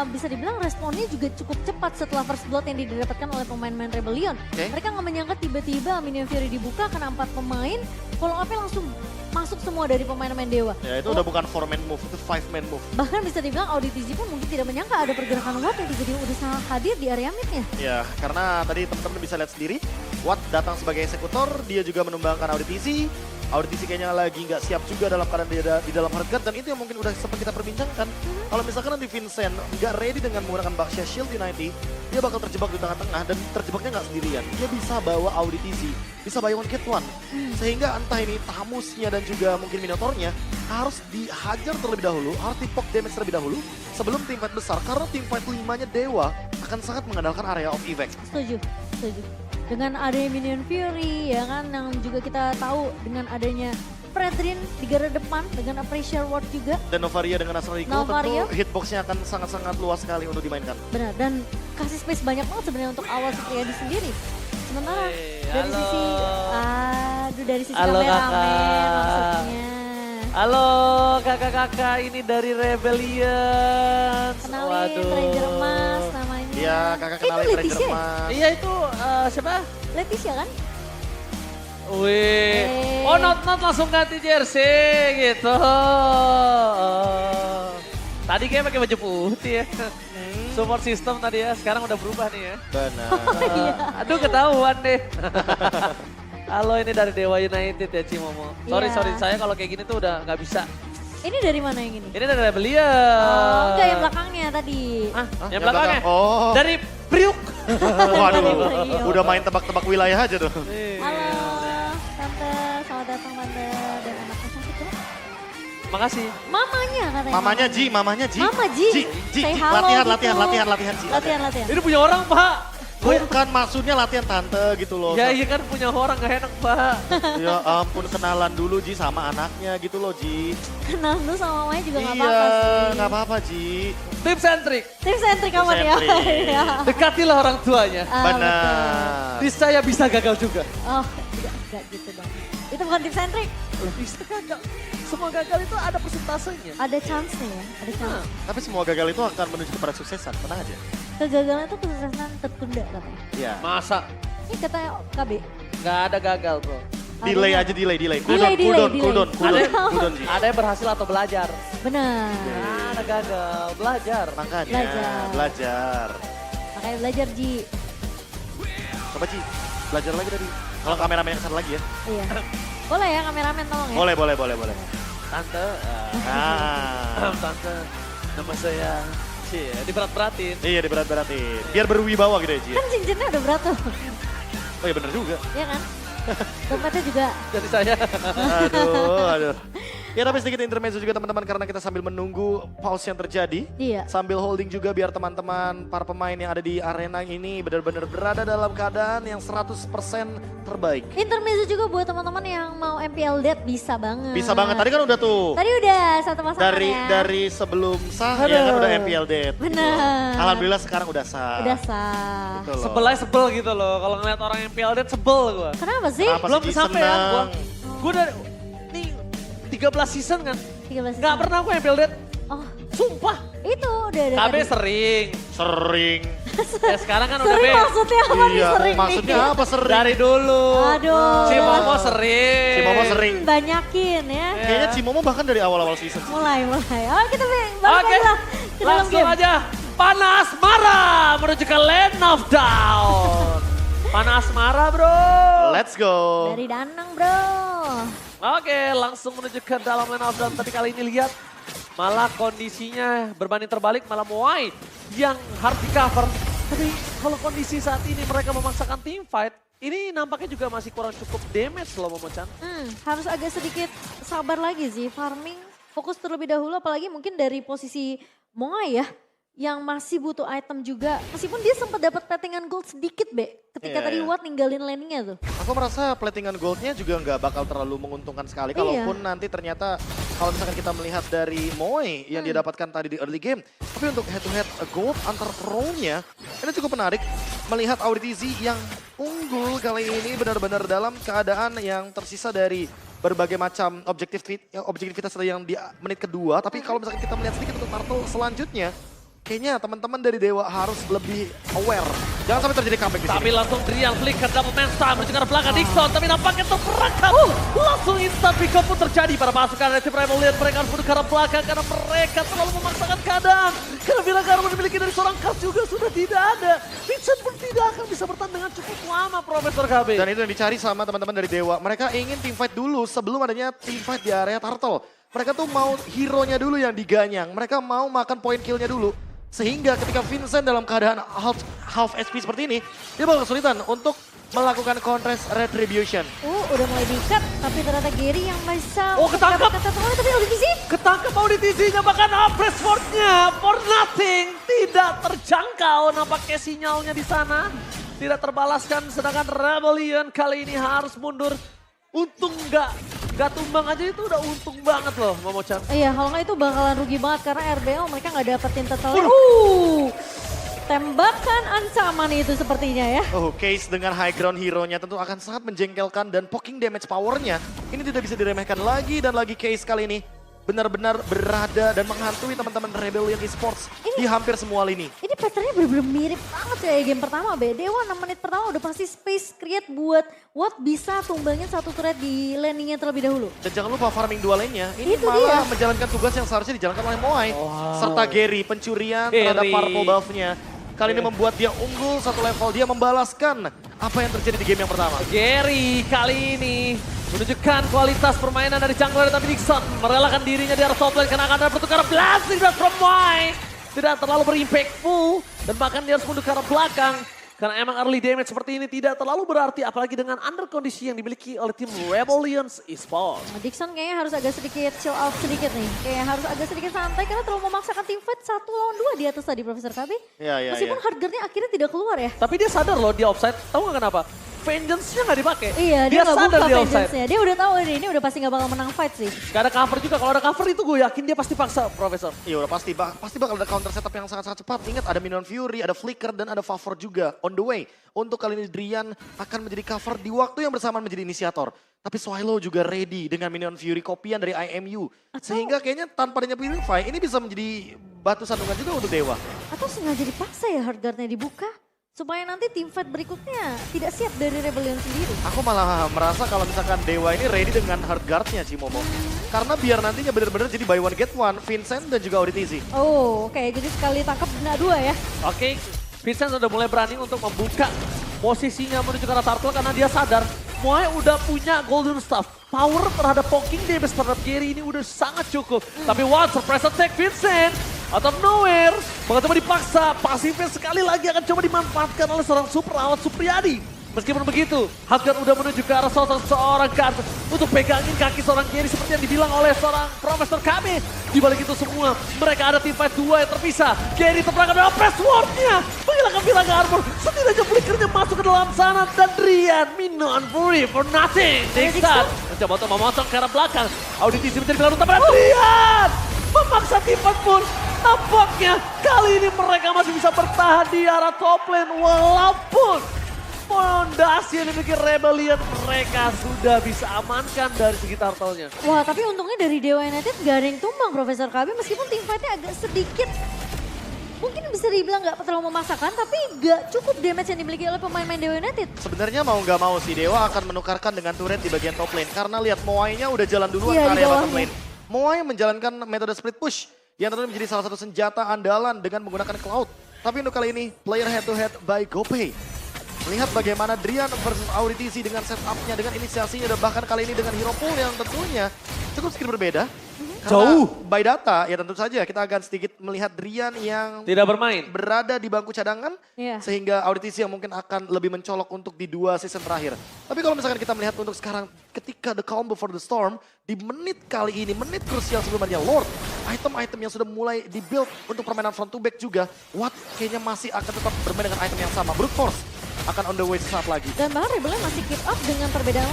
bisa dibilang responnya juga cukup cepat setelah first blood yang didapatkan oleh pemain-pemain Rebellion. Oke. Mereka nggak menyangka tiba-tiba Minion Fury dibuka kena 4 pemain, follow up-nya langsung masuk semua dari pemain-pemain Dewa. Ya itu udah bukan 4-man move, itu 5-man move. Bahkan bisa dibilang AudiTZ pun mungkin tidak menyangka ada pergerakan Watt yang tiba-tiba udah sangat hadir di area mid-nya. Ya, karena tadi teman-teman bisa lihat sendiri, Watt datang sebagai eksekutor, dia juga menumbangkan AudiTZ. AudiTZ kayaknya lagi nggak siap juga dalam keadaan dia di dalam hard guard, dan itu yang mungkin udah sempat kita perbincangkan. Kalau misalkan nanti Vincent nggak ready dengan menggunakan Baxia Shield Unity, dia bakal terjebak di tengah-tengah dan terjebaknya nggak sendirian. Dia bisa bawa AudiTZ, bisa buy one get one. Sehingga entah ini Tamusnya dan juga mungkin Minotaurnya harus dihajar terlebih dahulu, harus dipok damage terlebih dahulu sebelum tim fight besar. Karena tim fight 5-nya Dewa akan sangat mengandalkan area of effect. Setuju. Dengan adanya Minion Fury ya kan, yang juga kita tahu dengan adanya Fredrin di garda depan dengan Appreciate Ward juga. Dan Novaria dengan Astral Eagle Novaria. tentu hitboxnya akan sangat-sangat luas sekali untuk dimainkan. Benar, dan kasih space banyak banget sebenarnya untuk awal Supriyadi sendiri. Sementara Hey, dari halo. sisi Halo, kameramen Kakak. maksudnya. Halo kakak-kakak, ini dari Rebellion. Kenalin Ranger Mas namanya. Iya, kakak Itu kenalin Ranger Leticia. Mas. Iya itu siapa? Leticia kan? Wih, oh not langsung ganti jersey gitu. Tadi kayak pakai baju putih ya. Support system tadi ya, sekarang udah berubah nih ya. Benar. Aduh ketahuan deh. Halo, ini dari Dewa United ya Cimomo. Sorry, Iya. saya kalau kayak gini tuh udah nggak bisa. Ini dari mana yang ini? Ini dari Rebellion. Oh, enggak yang belakangnya tadi. Ah, Hah, yang belakangnya? Oh. Dari Priuk. Waduh, Iya. udah main tebak-tebak wilayah aja tuh. Halo, Tante. Selamat datang, Tante. Dan anaknya cantik tuh. Makasih. Mamanya katanya. Mamanya Ji. Mama Ji. Say halo gitu. Latihan Ji. Latihan. Ini punya orang, Pak. Bukan maksudnya latihan tante gitu loh. Ya iya kan punya orang gak enak, Pak. Ya ampun, kenalan dulu Ji sama anaknya gitu loh Ji. Kenal dulu sama mamanya juga nggak Iya, apa-apa sih. nggak apa-apa Ji. Tips and trick. Tips and trick amat ya. Tips and trick. Iya. Dekatilah orang tuanya. Ah, betul. Benar. Niscaya bisa gagal juga. Oh, enggak gitu dong. Itu bukan tips and trick. Loh, bisa gagal. Semua gagal itu ada persentasenya. Ada chance-nya ya, ada chance. Tapi semua gagal itu akan menuju kepada kesuksesan, tenang aja. Kegagalan itu kesuksesan tertunda katanya. Iya. Masa? Ini katanya KB. Gak ada gagal, bro. Delay Adanya. aja, delay. Delay. Ada ada yang berhasil atau belajar. Benar. Nah, ada gagal, belajar. Makanya, belajar. Makanya belajar Ji. Coba Ji, belajar lagi tadi. Kalau kameramen yang satu lagi ya. Iya. Boleh ya kameramen tolong ya. Boleh. Tante, Nah, tante, nama saya. Cie, diberat-beratin. iya diberat-beratin. Biar berwibawa gitu ya Ji. Kan cincinnya udah berat tuh. Oh iya bener juga. Iya kan? Dompetnya juga. Jadi saya. Aduh. Ya tapi sedikit intermezzo juga teman-teman karena kita sambil menunggu pause yang terjadi. Iya. Sambil holding juga biar teman-teman para pemain yang ada di arena ini benar-benar berada dalam keadaan yang 100% terbaik. Intermezzo juga buat teman-teman yang mau MPL Dead bisa banget. Bisa banget. Tadi kan udah tuh. Tadi udah satu pasangan ya. Dari sebelum sah ya kan udah MPL Dead. Benar. Alhamdulillah sekarang udah sah. Udah sah. Gitu loh. Sebelnya sebel gitu loh. Kalau ngeliat orang yang PLD sebel gue. Kenapa sih? Kenapa? Belum Ji, kesampaian gue. seneng. Gue udah nih 13 season kan. 13 Gak pernah gue MPL Dead. Oh, Sumpah. itu udah ada KB tadi. sering. Ya sekarang kan udah Sering be. maksudnya apa nih Iya, sering maksudnya nih? apa sering? Dari dulu. Aduh. Cimomo sering. Cimomo sering. Banyakin ya. Kayaknya Cimomo bahkan dari awal-awal season. Mulai. Oh kita balik Oke, lagi lah ke dalam langsung game. aja. Panas marah menuju ke Land of Down. Panas marah bro. Let's go. Dari Danang bro. Oke, langsung menuju ke dalam Land of Down. Tapi kali ini lihat Malah kondisinya berbanding terbalik, malah Moai yang harus di cover. Tapi kalau kondisi saat ini mereka memaksakan team fight, ini nampaknya juga masih kurang cukup damage loh Momo-chan. Harus agak sedikit sabar lagi sih, farming fokus terlebih dahulu apalagi mungkin dari posisi Moai ya. Yang masih butuh item juga, meskipun dia sempat dapat platingan gold sedikit Be, ketika tadi Watt ninggalin landingnya tuh. Aku merasa platingan goldnya juga nggak bakal terlalu menguntungkan sekali. Kalaupun nanti ternyata kalau misalkan kita melihat dari Moe yang dia dapatkan tadi di early game. Tapi untuk head to head gold antar pro-nya ini cukup menarik. Melihat Auditizi yang unggul kali ini benar-benar dalam keadaan yang tersisa dari berbagai macam objektivitas yang di menit kedua. Tapi kalau misalkan kita melihat sedikit untuk Turtle selanjutnya, kayaknya teman-teman dari Dewa harus lebih aware. Jangan sampai terjadi comeback di sini. Tapi langsung Drian flicker double man star menuju ke arah belakang Dixon. Tapi nampaknya terperangkap. Langsung instant pick up pun terjadi pada pasukan dari tim Rebellion. Mereka harus menuju ke arah belakang karena mereka terlalu memaksakan keadaan. Karena bila Garbo dimiliki dari seorang Kas juga sudah tidak ada. Vincent pun tidak akan bisa bertahan dengan cukup lama Profesor KB. Dan itu yang dicari sama teman-teman dari Dewa. Mereka ingin team fight dulu sebelum adanya team fight di area Turtle. Mereka tuh mau hero-nya dulu yang diganyang. Mereka mau makan point kill-nya dulu. Sehingga ketika Vincent dalam keadaan half SP seperti ini, dia bakal kesulitan untuk melakukan counter retribution. Udah mulai di-cut, tapi ternyata Gary yang bisa... Ketangkap! Tapi Auditizi Ketangkap Auditizinya, bahkan Press Force-nya for nothing. Tidak terjangkau nampaknya sinyalnya di sana. Tidak terbalaskan, sedangkan Rebellion kali ini harus mundur. Untung nggak tumbang aja itu udah untung banget loh Momo-chan. Iya, kalau nggak itu bakalan rugi banget karena RBO mereka nggak dapetin totalnya. Tembakan ancaman itu sepertinya ya. Case dengan high ground hero-nya tentu akan sangat menjengkelkan dan poking damage power-nya ini tidak bisa diremehkan lagi dan lagi. Case kali ini benar-benar berada dan menghantui teman-teman Rebellion Esports di hampir semua lini. Ini patternnya bener-bener mirip banget kayak game pertama. Dewa 6 menit pertama udah pasti space create buat Watt bisa tumbangin satu turret di landingnya terlebih dahulu. Dan jangan lupa farming dua lane-nya, ini Itu malah dia. menjalankan tugas yang seharusnya dijalankan oleh Moai. Serta Gary, pencurian terhadap purple buff-nya. Kali ini membuat dia unggul satu level, dia membalaskan apa yang terjadi di game yang pertama. Gary kali ini menunjukkan kualitas permainan dari jungler, tapi Dixon merelakan dirinya di arah top lane karena akan ada pertukaran blasting blast from Moai. Tidak terlalu berimpactful dan bahkan dia harus mundur ke arah belakang. Karena emang early damage seperti ini tidak terlalu berarti apalagi dengan under kondisi yang dimiliki oleh tim Rebellion Esports. Dixon kayaknya harus agak sedikit chill out sedikit nih. Kayak harus agak sedikit santai karena terlalu memaksakan team fight 1 lawan 2 di atas tadi Profesor KB. Meskipun hard guard-nya akhirnya tidak keluar ya. Tapi dia sadar loh dia offside, tahu nggak kenapa? Vengeance-nya nggak dipakai. Iya, dia nggak sadar buka dia offside. vengeance-nya. Dia udah tahu ini udah pasti nggak bakal menang fight sih. Gak ada cover juga, kalau ada cover itu gue yakin dia pasti paksa Profesor. Iya udah pasti bakal ada counter setup yang sangat-sangat cepat. Ingat ada Minion Fury, ada Flicker dan ada Favor juga on the way. Untuk kali ini Drian akan menjadi cover di waktu yang bersamaan menjadi inisiator. Tapi Swallow juga ready dengan Minion Fury kopian dari IMU. Sehingga kayaknya tanpa adanya Purify ini bisa menjadi batu sandungan juga untuk Dewa. Atau sengaja dipaksa ya hard guard-nya dibuka. Supaya nanti team fight berikutnya tidak siap dari Rebellion sendiri. Aku malah merasa kalau misalkan Dewa ini ready dengan hard guard-nya Cimomo. Karena biar nantinya benar-benar jadi buy one get one, Vincent dan juga Auditizi. Oke, jadi sekali tangkap kena 2 ya. Oke, Vincent sudah mulai berani untuk membuka posisinya menuju ke arah Turtle karena dia sadar Moai udah punya Golden Staff. Power terhadap poking damage terhadap Gary ini udah sangat cukup. Tapi surprise attack Vincent. Out of nowhere, coba dipaksa, pasifnya sekali lagi akan coba dimanfaatkan oleh seorang super awat Supriyadi. Meskipun begitu, Hardguard udah menuju ke arah seorang Kart untuk pegangin kaki seorang Gary seperti yang dibilang oleh seorang Profesor Kami. Di balik itu semua, mereka ada team fight 2 yang terpisah. Gary terperangkap dengan press ward-nya, menghilangkan bilang armor. Setidaknya flickernya masuk ke dalam sana dan Drian Minion Fury for nothing. Dixon mencoba untuk memotong ke arah belakang. Auditizi menjadi bilang utama Drian memaksa team fight pun. Tampaknya kali ini mereka masih bisa bertahan di arah top lane walaupun fondasi yang dimiliki Rebellion mereka sudah bisa amankan dari segi turtle-nya. Wah, tapi untungnya dari Dewa United gak ada yang tumbang Profesor KB meskipun team fight-nya agak sedikit mungkin bisa dibilang gak terlalu memaksakan tapi gak cukup damage yang dimiliki oleh pemain-pemain Dewa United. Sebenarnya mau nggak mau sih Dewa akan menukarkan dengan turret di bagian top lane karena lihat Moai-nya udah jalan duluan Iya, ke di area bawahnya. bottom lane. Moai menjalankan metode split push yang tentunya menjadi salah satu senjata andalan dengan menggunakan Cloud. Tapi untuk kali ini player head to head by GoPay. Melihat bagaimana Drian versus Auditizi dengan setupnya, dengan inisiasinya dan bahkan kali ini dengan hero pool yang tentunya cukup sedikit berbeda. Jauh. Karena by data, ya tentu saja kita akan sedikit melihat Drian yang Tidak bermain. berada di bangku cadangan. Iya. Sehingga Auditisi yang mungkin akan lebih mencolok untuk di 2 season terakhir. Tapi kalau misalkan kita melihat untuk sekarang, ketika The Calm Before the Storm, di menit kali ini, menit krusial sebelumnya, Lord, item-item yang sudah mulai di-build untuk permainan front to back juga, Watt kayaknya masih akan tetap bermain dengan item yang sama. Brute Force akan on the way sesaat lagi. Dan bahkan Rebellion masih keep up dengan perbedaan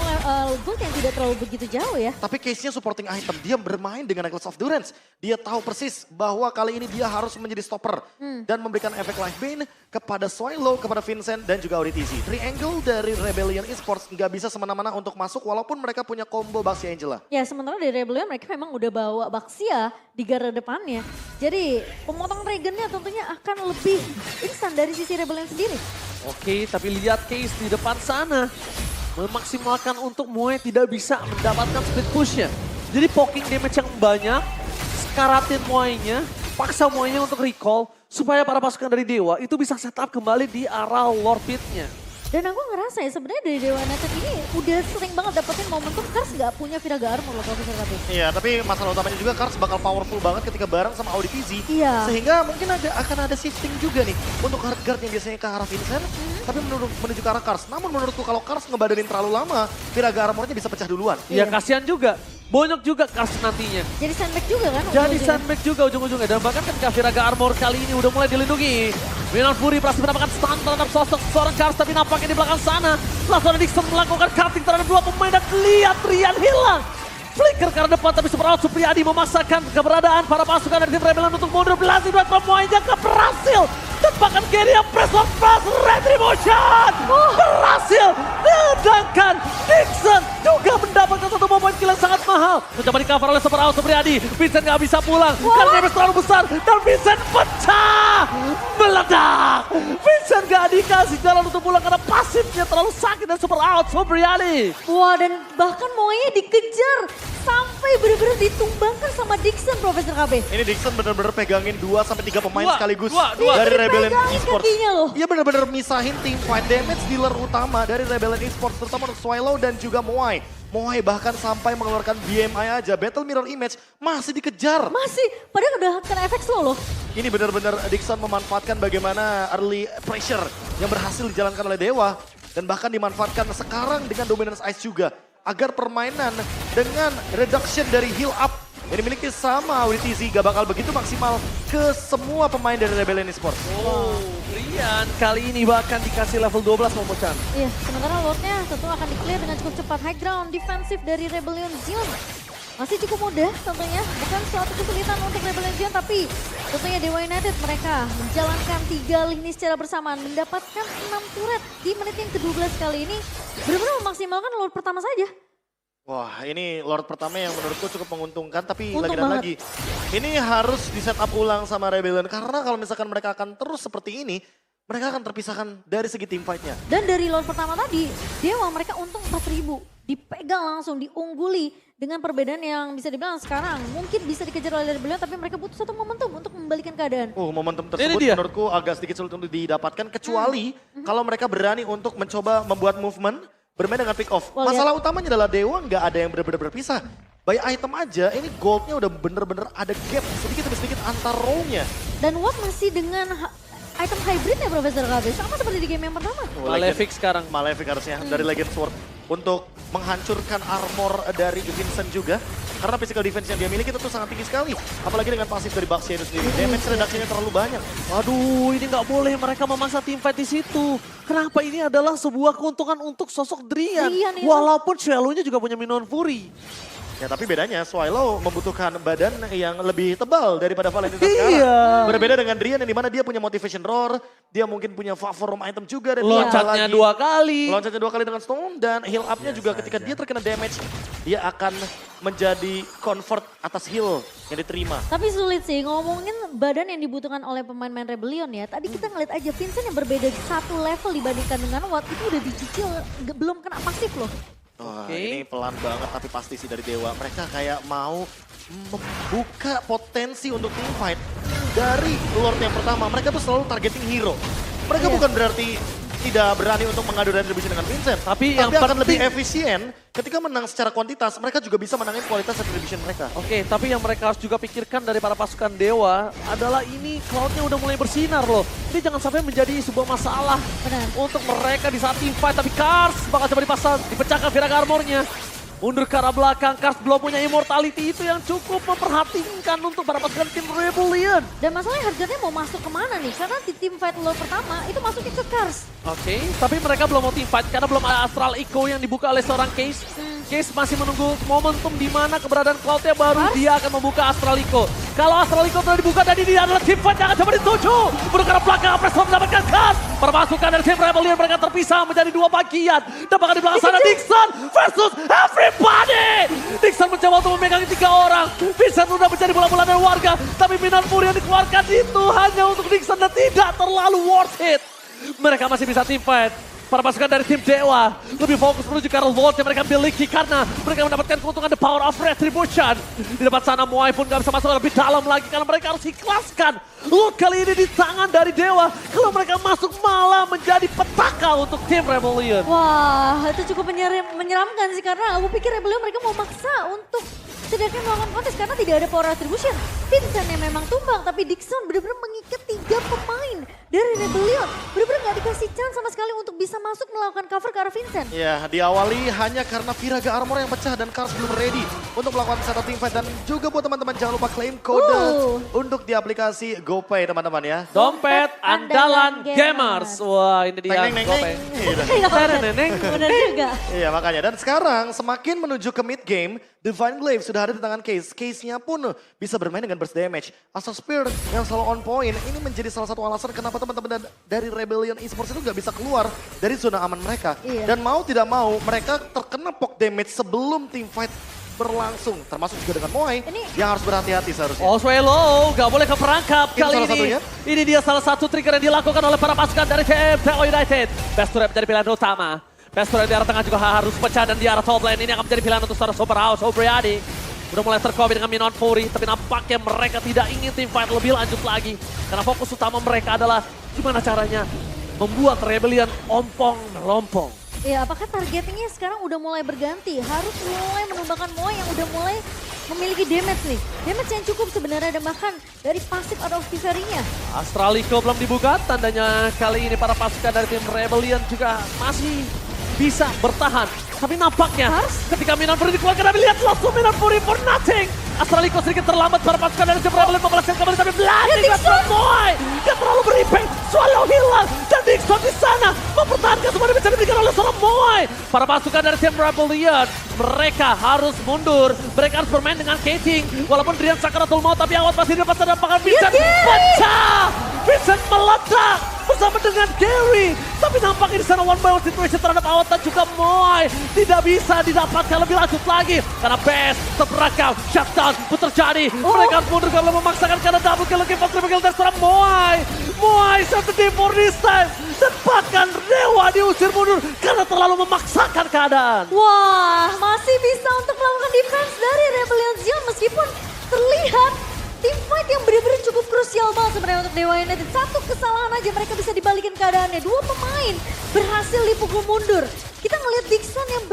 gold yang tidak terlalu begitu jauh ya. Tapi case-nya supporting item, dia bermain dengan Necklace of Durance. Dia tahu persis bahwa kali ini dia harus menjadi stopper. Dan memberikan efek Life Bane kepada Swilo, kepada Vincent, dan juga Auditisi. Triangle dari Rebellion Esports nggak bisa semena-mena untuk masuk walaupun mereka punya combo Baxia Angela. Ya sementara dari Rebellion mereka memang udah bawa Baxia di garda depannya. Jadi pemotong Regennya tentunya akan lebih instan dari sisi Rebellion sendiri. Oke, tapi lihat case di depan sana. Memaksimalkan untuk Moe tidak bisa mendapatkan split push-nya. Jadi poking damage yang banyak, sekaratin Moe-nya, paksa Moe-nya untuk recall. Supaya para pasukan dari Dewa itu bisa setup kembali di arah Lord Pit-nya. Dan aku ngerasa ya sebenarnya dari Dewa United ini udah sering banget dapetin momentum Kars nggak punya Viraga Armor loh kalau Profesor. Iya, tapi masalah utamanya juga Kars bakal powerful banget ketika bareng sama Auditisi. Iya. Sehingga mungkin akan ada shifting juga nih untuk hard guard yang biasanya ke arah Vincent, tapi menuju ke arah Kars. Namun menurutku kalau Kars ngebadanin terlalu lama, Viraga Armornya bisa pecah duluan. Ya kasihan juga. Bonyok juga Kars nantinya. Jadi sandbag juga kan? Jadi ujung-ujungnya. sandbag juga ujung-ujungnya. Dan bahkan ketika Viraga Armor kali ini udah mulai dilindungi. Milan Fury berhasil mendapatkan stun terhadap sosok seorang Kars. Tapi nampaknya di belakang sana. Langsung ada Dixon melakukan cutting terhadap 2 pemain. Dan lihat Rian hilang. Flicker karena depan tapi Super Out Supriyadi memaksakan keberadaan para pasukan dari tim Rebellion untuk mundur. Berhasil buat pemainnya berhasil. Dan bahkan Keria press on press retribution. Berhasil. Sedangkan Dixon juga mendapatkan satu momen kill yang sangat mahal. Mencoba di cover oleh Super Out Supriyadi. Vincent gak bisa pulang karena damage terlalu besar. Dan Vincent pecah. Meledak. Vincent gak dikasih jalan untuk pulang karena pasifnya terlalu sakit dan Super Out Supriyadi. Wah dan bahkan Moe dikejar sampai benar-benar ditumbangkan sama Dixon Profesor KB. Ini Dixon bener-bener pegangin 2-3 pemain Dua, sekaligus dua. dari Rebellion Dipegangin Esports. kakinya loh. Iya bener-bener misahin tim fight damage dealer utama dari Rebellion Esports, terutama untuk Swilo dan juga Moai. Moai bahkan sampai mengeluarkan BMI aja, Battle Mirror Image masih dikejar. Masih, padahal udah kena efek slow loh. Ini benar-benar Dixon memanfaatkan bagaimana early pressure yang berhasil dijalankan oleh Dewa. Dan bahkan dimanfaatkan sekarang dengan Dominance Ice juga. Agar permainan dengan reduction dari heal up yang dimiliki sama Auditisi gak bakal begitu maksimal ke semua pemain dari Rebellion Esports. Oh, Rian kali ini bahkan dikasih level 12 Momo-chan. Iya, sementara Lordnya tentu akan di-clear dengan cukup cepat. High ground defensif dari Rebellion Zion. Masih cukup mudah tentunya, bukan suatu kesulitan untuk Rebellion Zion, tapi tentunya Dewa United mereka menjalankan 3 lini secara bersamaan, mendapatkan 6 turret di menit yang ke-12 kali ini. Benar-benar memaksimalkan Lord pertama saja. Wah ini Lord pertama yang menurutku cukup menguntungkan, tapi Untung lagi dan banget. lagi. Ini harus di set up ulang sama Rebellion, karena kalau misalkan mereka akan terus seperti ini, mereka akan terpisahkan dari segi team fight-nya. Dan dari Lord pertama tadi, Dewa mereka untung 4.000. Dipegang langsung, diungguli. Dengan perbedaan yang bisa dibilang sekarang mungkin bisa dikejar oleh Rebellion, tapi mereka butuh satu momentum untuk membalikan keadaan. Momentum Ini tersebut dia. menurutku agak sedikit sulit untuk didapatkan, kecuali kalau mereka berani untuk mencoba membuat movement, bermain dengan pick off. Well, Masalah utamanya adalah Dewa nggak ada yang benar-benar berpisah. By item aja, ini goldnya udah bener-bener ada gap sedikit demi sedikit antar row-nya. Dan Watt masih dengan item hybridnya Profesor KB, sama seperti di game yang pertama. Malefic sekarang. Malefic harusnya dari Legend Sword untuk menghancurkan armor dari Vincent juga. Karena physical defense yang dia miliki tentu sangat tinggi sekali. Apalagi dengan pasif dari Baxia itu sendiri. Damage reduction-nya terlalu banyak. Waduh, ini nggak boleh mereka memaksa tim fight di situ. Kenapa ini adalah sebuah keuntungan untuk sosok Drian. Drian, iya. Walaupun Swallow-nya juga punya Minon Fury. Ya tapi bedanya Swallow membutuhkan badan yang lebih tebal daripada Valentina sekarang. Iya. Berbeda dengan Drian yang dimana dia punya motivation roar. Dia mungkin punya favor room item juga. Dan Loncatnya 2 kali. Loncatnya 2 kali dengan Stone dan heal up-nya juga ketika dia terkena damage. Dia akan menjadi convert atas heal yang diterima. Tapi sulit sih ngomongin badan yang dibutuhkan oleh pemain-pemain Rebellion ya. Tadi kita ngeliat aja Vincent yang berbeda satu level dibandingkan dengan Watt itu udah dicicil belum kena pasif loh. Wah, Oke. ini pelan banget tapi pasti sih dari Dewa. Mereka kayak mau membuka potensi untuk team fight dari Lord yang pertama. Mereka tuh selalu targeting hero. Mereka bukan berarti tidak berani untuk mengadu retribution dengan Vincent. Tapi yang akan lebih penting- efisien ketika menang secara kuantitas, mereka juga bisa menangin kualitas retribution mereka. Oke, tapi yang mereka harus juga pikirkan dari para pasukan Dewa adalah ini Cloud-nya udah mulai bersinar loh. Ini jangan sampai menjadi sebuah masalah Benar. untuk mereka di saat team fight. Tapi Kars bakal coba dipasang, dipecahkan Viraga Armor-nya. Mundur ke arah belakang, Kars belum punya immortality itu yang cukup memperhatikan untuk para pasukan tim Rebellion. Dan masalahnya Harjatnya mau masuk kemana nih? Karena di tim fight lo pertama itu masuknya ke Kars. Oke, tapi mereka belum mau team fight karena belum ada Astral Echo yang dibuka oleh seorang Case. Case masih menunggu momentum di mana keberadaan Cloud-nya baru dia akan membuka Astral Echo. Kalau Astral Echo telah dibuka dan ini adalah team fight yang akan coba dituju. Mundur ke arah belakang, Presto mendapatkan Kars. Permasukan dari tim Rebellion mereka terpisah menjadi dua bagian. Dan bahkan di belakang sana Dixon versus everybody. Dixon mencoba untuk memegang 3 orang. Vincent udah menjadi bola-bola dari warga. Tapi Minan Fury yang dikeluarkan itu hanya untuk Dixon dan tidak terlalu worth it. Mereka masih bisa team fight. Para pasukan dari tim Dewa lebih fokus menuju ke arah Vault yang mereka miliki karena mereka mendapatkan keuntungan the power of retribution. Di depan sana Moai pun gak bisa masuk lebih dalam lagi karena mereka harus ikhlaskan. Look kali ini di tangan dari Dewa. Kalau mereka masuk malah menjadi petaka untuk tim Rebellion. Wah, itu cukup menyeramkan sih karena aku pikir Rebellion mereka mau maksa untuk setidaknya melakukan kontes karena tidak ada power attribution. Vincent yang memang tumbang, tapi Dixon benar-benar mengikat 3 pemain dari Rebellion. Benar-benar nggak dikasih chance sama sekali untuk bisa masuk melakukan cover ke arah Vincent. Ya, diawali hanya karena Viraga Armor yang pecah dan Kars belum ready untuk melakukan setup team fight. Dan juga buat teman-teman jangan lupa klaim kode untuk di aplikasi GoPay teman-teman ya. Dompet andalan gamers. Wah ini dia Neng, neng, GoPay. neng, gitu. Neneng. Benar juga. Iya makanya, dan sekarang semakin menuju ke mid game, Divine Glaive sudah ada di tangan Case. Case-nya pun bisa bermain dengan burst damage. Astral Spear yang selalu on point, ini menjadi salah satu alasan kenapa teman-teman dari Rebellion Esports itu gak bisa keluar dari zona aman mereka. Iya. Dan mau tidak mau, mereka terkena poke damage sebelum team fight berlangsung. Termasuk juga dengan Moai yang harus berhati-hati seharusnya. Oswelo gak boleh keperangkap Itu kali salah ini. satunya. Ini dia salah satu trigger yang dilakukan oleh para pasukan dari tim Dewa United. Best Turret menjadi pilihan utama. Best Turret di arah tengah juga harus pecah dan di arah top lane ini akan menjadi pilihan untuk seorang Super House O'Briady. Udah mulai terkobi dengan Minon Fury, tapi nampaknya mereka tidak ingin team fight lebih lanjut lagi. Karena fokus utama mereka adalah gimana caranya membuat Rebellion ompong-melompong. Ya, apakah targetnya sekarang udah mulai berganti? Harus mulai menumbangkan Moai yang udah mulai memiliki damage nih. Damage yang cukup sebenarnya dan bahkan dari pasif out of Visery-nya. Astralico belum dibuka, tandanya kali ini para pasukan dari tim Rebellion juga masih bisa bertahan. Tapi nampaknya ketika Minan Fury dikeluarkan, kami lihat langsung Minan Fury for nothing. Astralico sedikit terlambat, para pasukan dari tim Rebellion membalaskan kembali, tapi Blinding Blast Moai gak terlalu berimpact. Swallow hilang dan Dixon di sana mempertahankan semua yang bisa diberikan oleh seorang Moai. Para pasukan dari tim Rebellion, mereka harus mundur. Mereka harus bermain dengan Kating. Walaupun Drian Sakaratul Maut, tapi awat masih dapat terdapatkan Vincent. Pecah! Vincent meledak bersama dengan Gary. Tapi nampaknya di sana one by one situation terhadap Awat dan juga Moai tidak bisa didapatkan lebih lanjut lagi. Karena Best terperangkap, shutdown pun terjadi. Mereka harus mundur karena memaksakan karena double kill lagi. Triple kill dari seorang Moai. Moai satu team for this time. Dan bahkan Dewa diusir mundur karena terlalu memaksakan keadaan. Wah, masih bisa untuk melakukan defense dari Rebellion Zion meskipun terlihat team fight yang benar-benar cukup krusial banget sebenarnya untuk Dewa United. Satu kesalahan aja mereka bisa dibalikin keadaannya. 2 pemain berhasil dipukul mundur. Kita ngelihat Dixon yang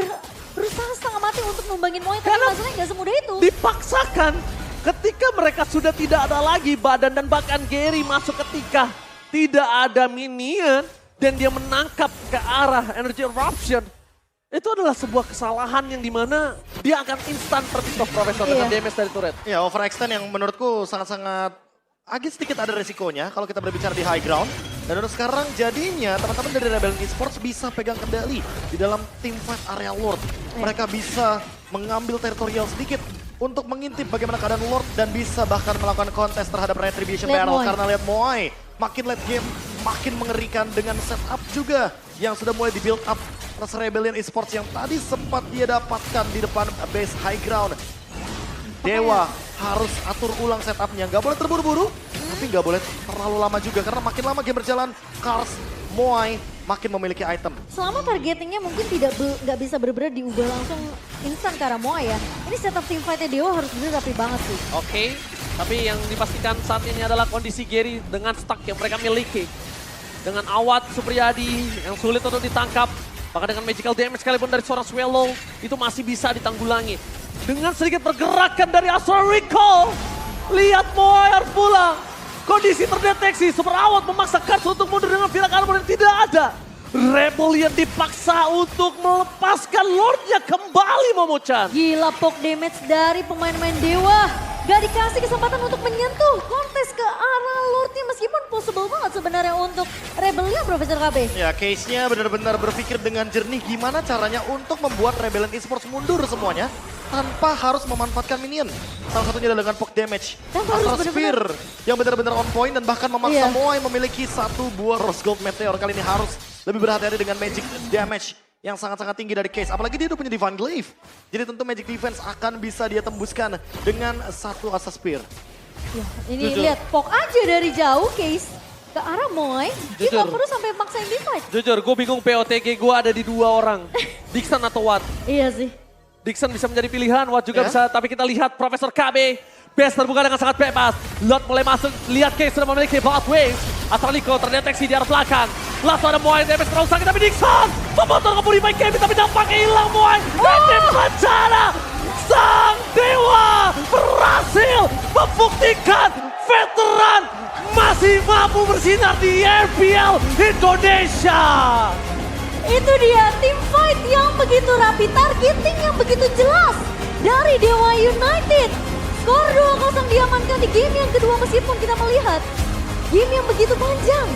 berusaha setengah mati untuk numbangin Moai, tapi masalahnya nggak semudah itu. Dipaksakan ketika mereka sudah tidak ada lagi badan dan bahkan Gary masuk ketika tidak ada minion dan dia menangkap ke arah energy eruption. Itu adalah sebuah kesalahan yang dimana dia akan instan terpiss off Profesor dengan damage dari turret. Ya, overextend yang menurutku sangat-sangat agak sedikit ada resikonya kalau kita berbicara di high ground. Dan untuk sekarang jadinya teman-teman dari Rebellion Esports bisa pegang kendali di dalam team fight area Lord. Mereka bisa mengambil teritorial sedikit untuk mengintip bagaimana keadaan Lord dan bisa bahkan melakukan kontes terhadap Retribution Battle. Karena lihat Moai makin late game, makin mengerikan dengan setup juga yang sudah mulai di-build up atas Rebellion Esports yang tadi sempat dia dapatkan di depan base high ground. Dewa harus atur ulang setupnya, nggak boleh terburu-buru, tapi nggak boleh terlalu lama juga karena makin lama game berjalan, Kars, Moai makin memiliki item. Selama targetingnya mungkin nggak bisa benar-benar diubah langsung instan ke arah Moai ya. Ini setup team fight-nya Dewa harus benar rapi banget sih. Oke, tapi yang dipastikan saat ini adalah kondisi Gary dengan stack yang mereka miliki. dengan Awad Supriyadi yang sulit untuk ditangkap. Bahkan dengan magical damage sekalipun dari seorang Swallow itu masih bisa ditanggulangi. Dengan sedikit pergerakan dari Astro Rico. Lihat Moir pulang. Kondisi terdeteksi, Super Awad memaksa Kars untuk mundur dengan Virak Armor yang tidak ada. Rebellion dipaksa untuk melepaskan Lordnya kembali, Momochan. Gila poke damage dari pemain-pemain Dewa. Gak dikasih kesempatan untuk menyentuh kontes ke arah Lordnya meskipun possible banget sebenarnya untuk Rebellion, Profesor KB. Ya, case-nya benar-benar berpikir dengan jernih gimana caranya untuk membuat Rebellion Esports mundur semuanya tanpa harus memanfaatkan minion. Salah satunya adalah dengan poke damage. Tanpa harus Astral Sphere yang benar-benar on point dan bahkan Iya. memaksa Moai memiliki satu buah Rose Gold Meteor. Kali ini harus lebih berhati-hati dengan magic damage yang sangat-sangat tinggi dari Case. Apalagi dia udah punya Divine Glaive. Jadi tentu magic defense akan bisa dia tembuskan dengan satu Astral Spear. Ya, ini Jujur. lihat poke aja dari jauh Case ke arah Moy. Dia Jujur. gak perlu sampai maksain divide. Jujur, gue bingung POTG gue ada di 2 orang. Dixon atau Watt. Iya sih. Dixon bisa menjadi pilihan, Watt juga Ya. bisa. Tapi kita lihat Profesor KB. Base terbuka dengan sangat bebas. Lot mulai masuk, lihat Case sudah memiliki Blood Wave. Astraliko terdeteksi di arah belakang. Langsung ada Moai, damage terlalu sakit. Tapi Dixon memotong ke Purify KB, tapi dampaknya hilang Moai. Dan rencana Sang Dewa berhasil membuktikan veteran masih mampu bersinar di RPL Indonesia. Itu dia tim fight yang begitu rapi, targeting yang begitu jelas dari Dewa United. Skor 2-0 diamankan di game yang kedua meskipun kita melihat game yang begitu panjang.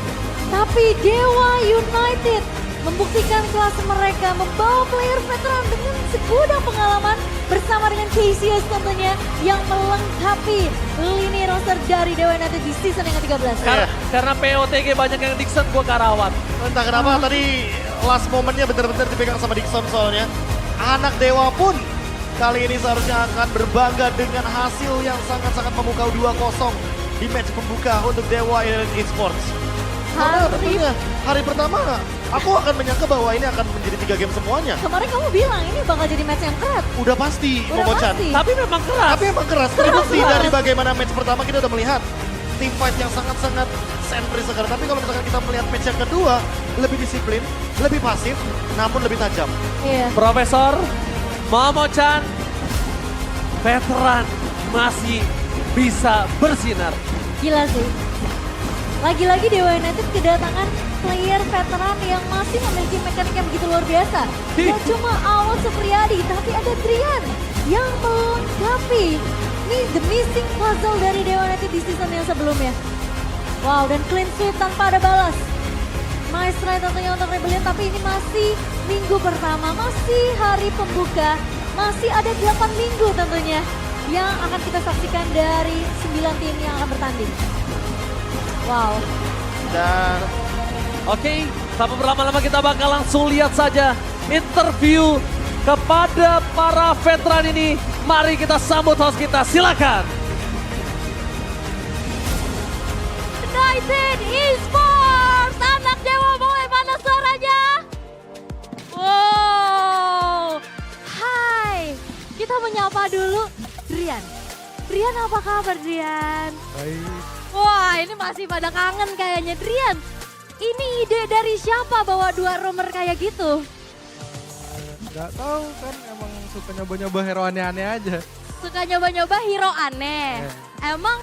Tapi Dewa United membuktikan kelas mereka, membawa player veteran dengan segudang pengalaman bersama dengan KCS tentunya yang melengkapi lini roster dari Dewa United di season yang ke-13. Karena POTG banyak yang Dixon, gue Karawat. Entah kenapa tadi last momennya benar-benar dipegang sama Dixon soalnya. Anak Dewa pun kali ini seharusnya akan berbangga dengan hasil yang sangat-sangat memukau 2-0 di match pembuka untuk Dewa United Esports. Karena tentunya hari pertama aku akan menyangka bahwa ini akan menjadi 3 game semuanya. Kemarin kamu bilang ini bakal jadi match yang kerat. Udah pasti, Udah Momochan. pasti. Tapi memang keras. Tapi emang keras. Terbukti dari bagaimana match pertama kita udah melihat team fight yang sangat-sangat sentris sekali. Tapi kalau misalkan kita melihat match yang kedua, lebih disiplin, lebih pasif, namun lebih tajam. Iya. Profesor Momochan, veteran masih bisa bersinar. Gila sih. Lagi-lagi Dewa United kedatangan player veteran yang masih memiliki mekanik yang begitu luar biasa. Gak cuma Awad Supriyadi, tapi ada Drian yang melengkapi. Ini the missing puzzle dari Dewa United di season yang sebelumnya. Wow, dan clean sweep tanpa ada balas. Nice try tentunya untuk Rebellion, tapi ini masih minggu pertama, masih hari pembuka. Masih ada 8 minggu tentunya yang akan kita saksikan dari 9 tim yang akan bertanding. Wow. Dan Oke, tanpa berlama-lama kita bakal langsung lihat saja interview kepada para veteran ini. Mari kita sambut host kita, silakan. United Esports, anak Dewa boleh mana suaranya? Wow, hai, kita menyapa dulu Drian. Drian apa kabar Drian? Wah ini masih pada kangen kayaknya Drian. Ini ide dari siapa bawa 2 roamer kayak gitu? Gak tahu kan emang suka nyoba-nyoba hero aneh-aneh aja. Suka nyoba-nyoba hero aneh. Emang